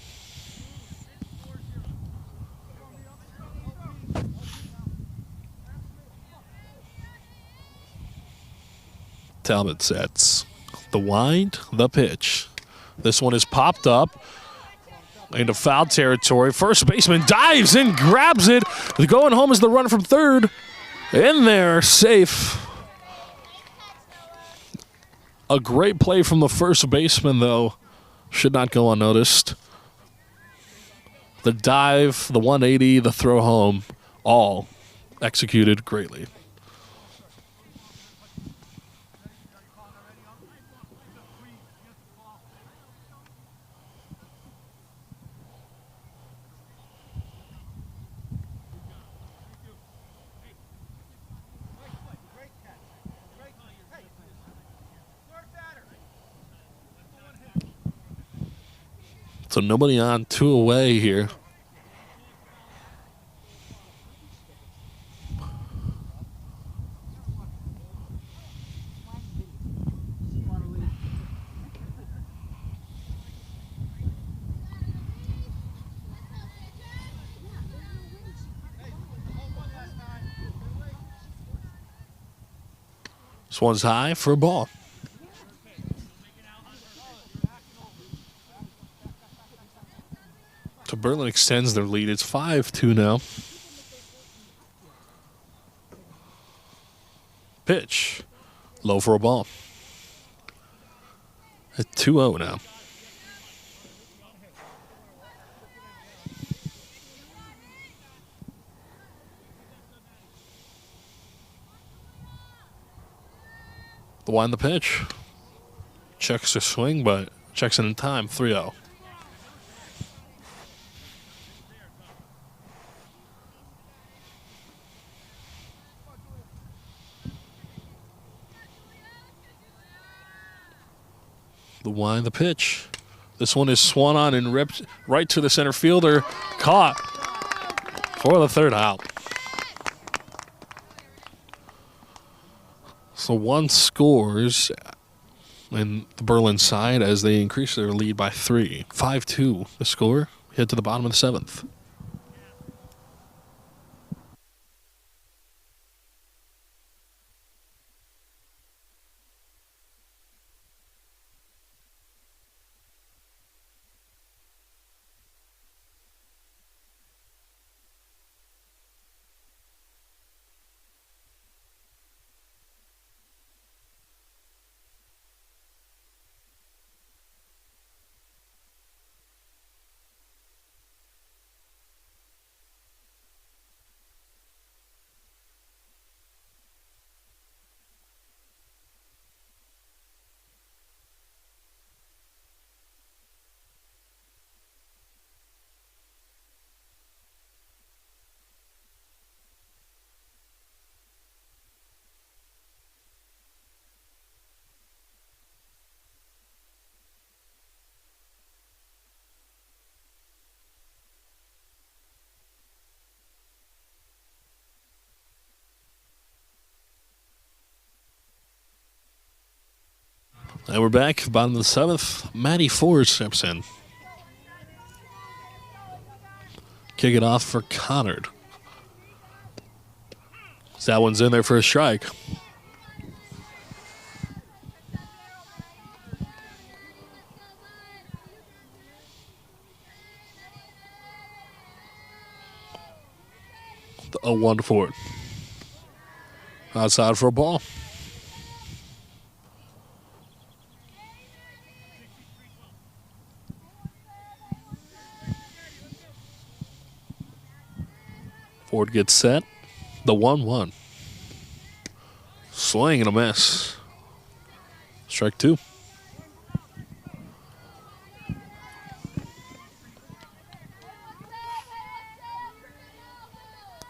A: Talbot sets the wind, the pitch. This one is popped up into foul territory. First baseman dives in, grabs it. The going home is the run from third. In there, safe. A great play from the first baseman, though. Should not go unnoticed. The dive, the 180, the throw home, all executed greatly. So nobody on, 2 away here. This one's high for a ball. So Berlin extends their lead. It's 5-2 now. Pitch. Low for a ball. At 2-0 now. The wind, the pitch. Checks the swing, but checks it in time. 3-0. The wind, the pitch. This one is swung on and ripped right to the center fielder. Caught for the third out. So one scores in the Berlin side as they increase their lead by 3. 5-2 the score. Head to the bottom of the 7th. And we're back, bottom of the 7th. Matty Ford steps in. Kick it off for Conard. That one's in there for a strike. The 0-1 to Ford. Outside for a ball. Ford gets set. The 1-1. Swing and a miss. Strike 2.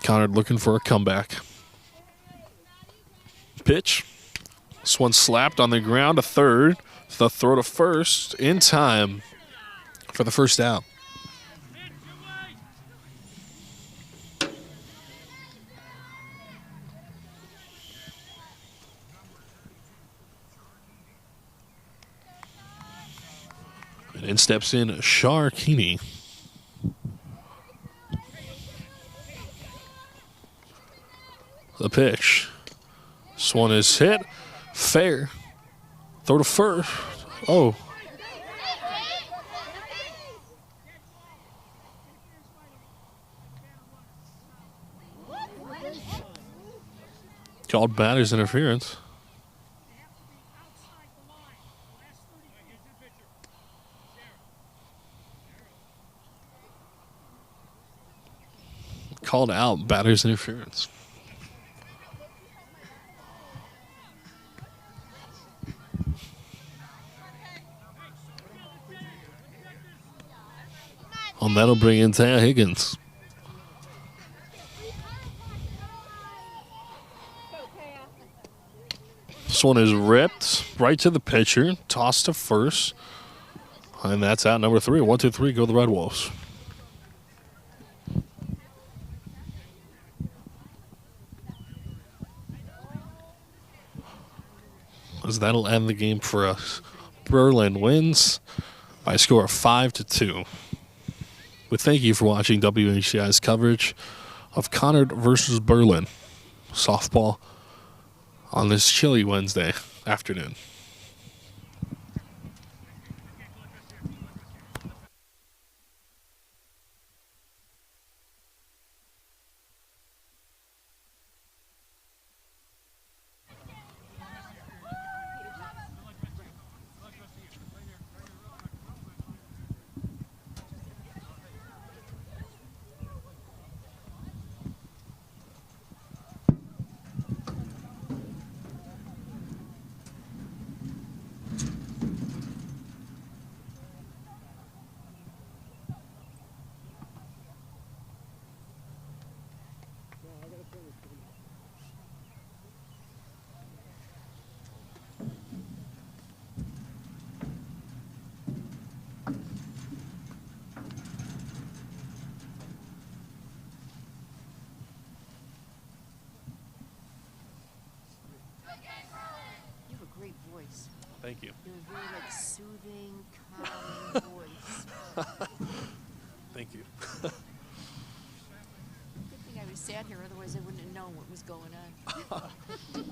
A: Conard looking for a comeback. Pitch. This one slapped on the ground to third. The throw to first in time for the first out. And in steps in Sharkini. The pitch. This one is hit. Fair. Throw to first. Oh. Called batter's interference. Called out batter's interference. And that'll bring in Taya Higgins. This one is ripped right to the pitcher, tossed to first. And that's out number 3. 1, 2, 3, go the Red Wolves. As that'll end the game for us. Berlin wins by a score of 5-2. We thank you for watching WHCI's coverage of Conard versus Berlin softball on this chilly Wednesday afternoon.
E: You have a great voice.
A: Thank you.
E: You have a very soothing, calming voice.
A: Thank you.
E: Good thing I was sat here, otherwise I wouldn't have known what was going on.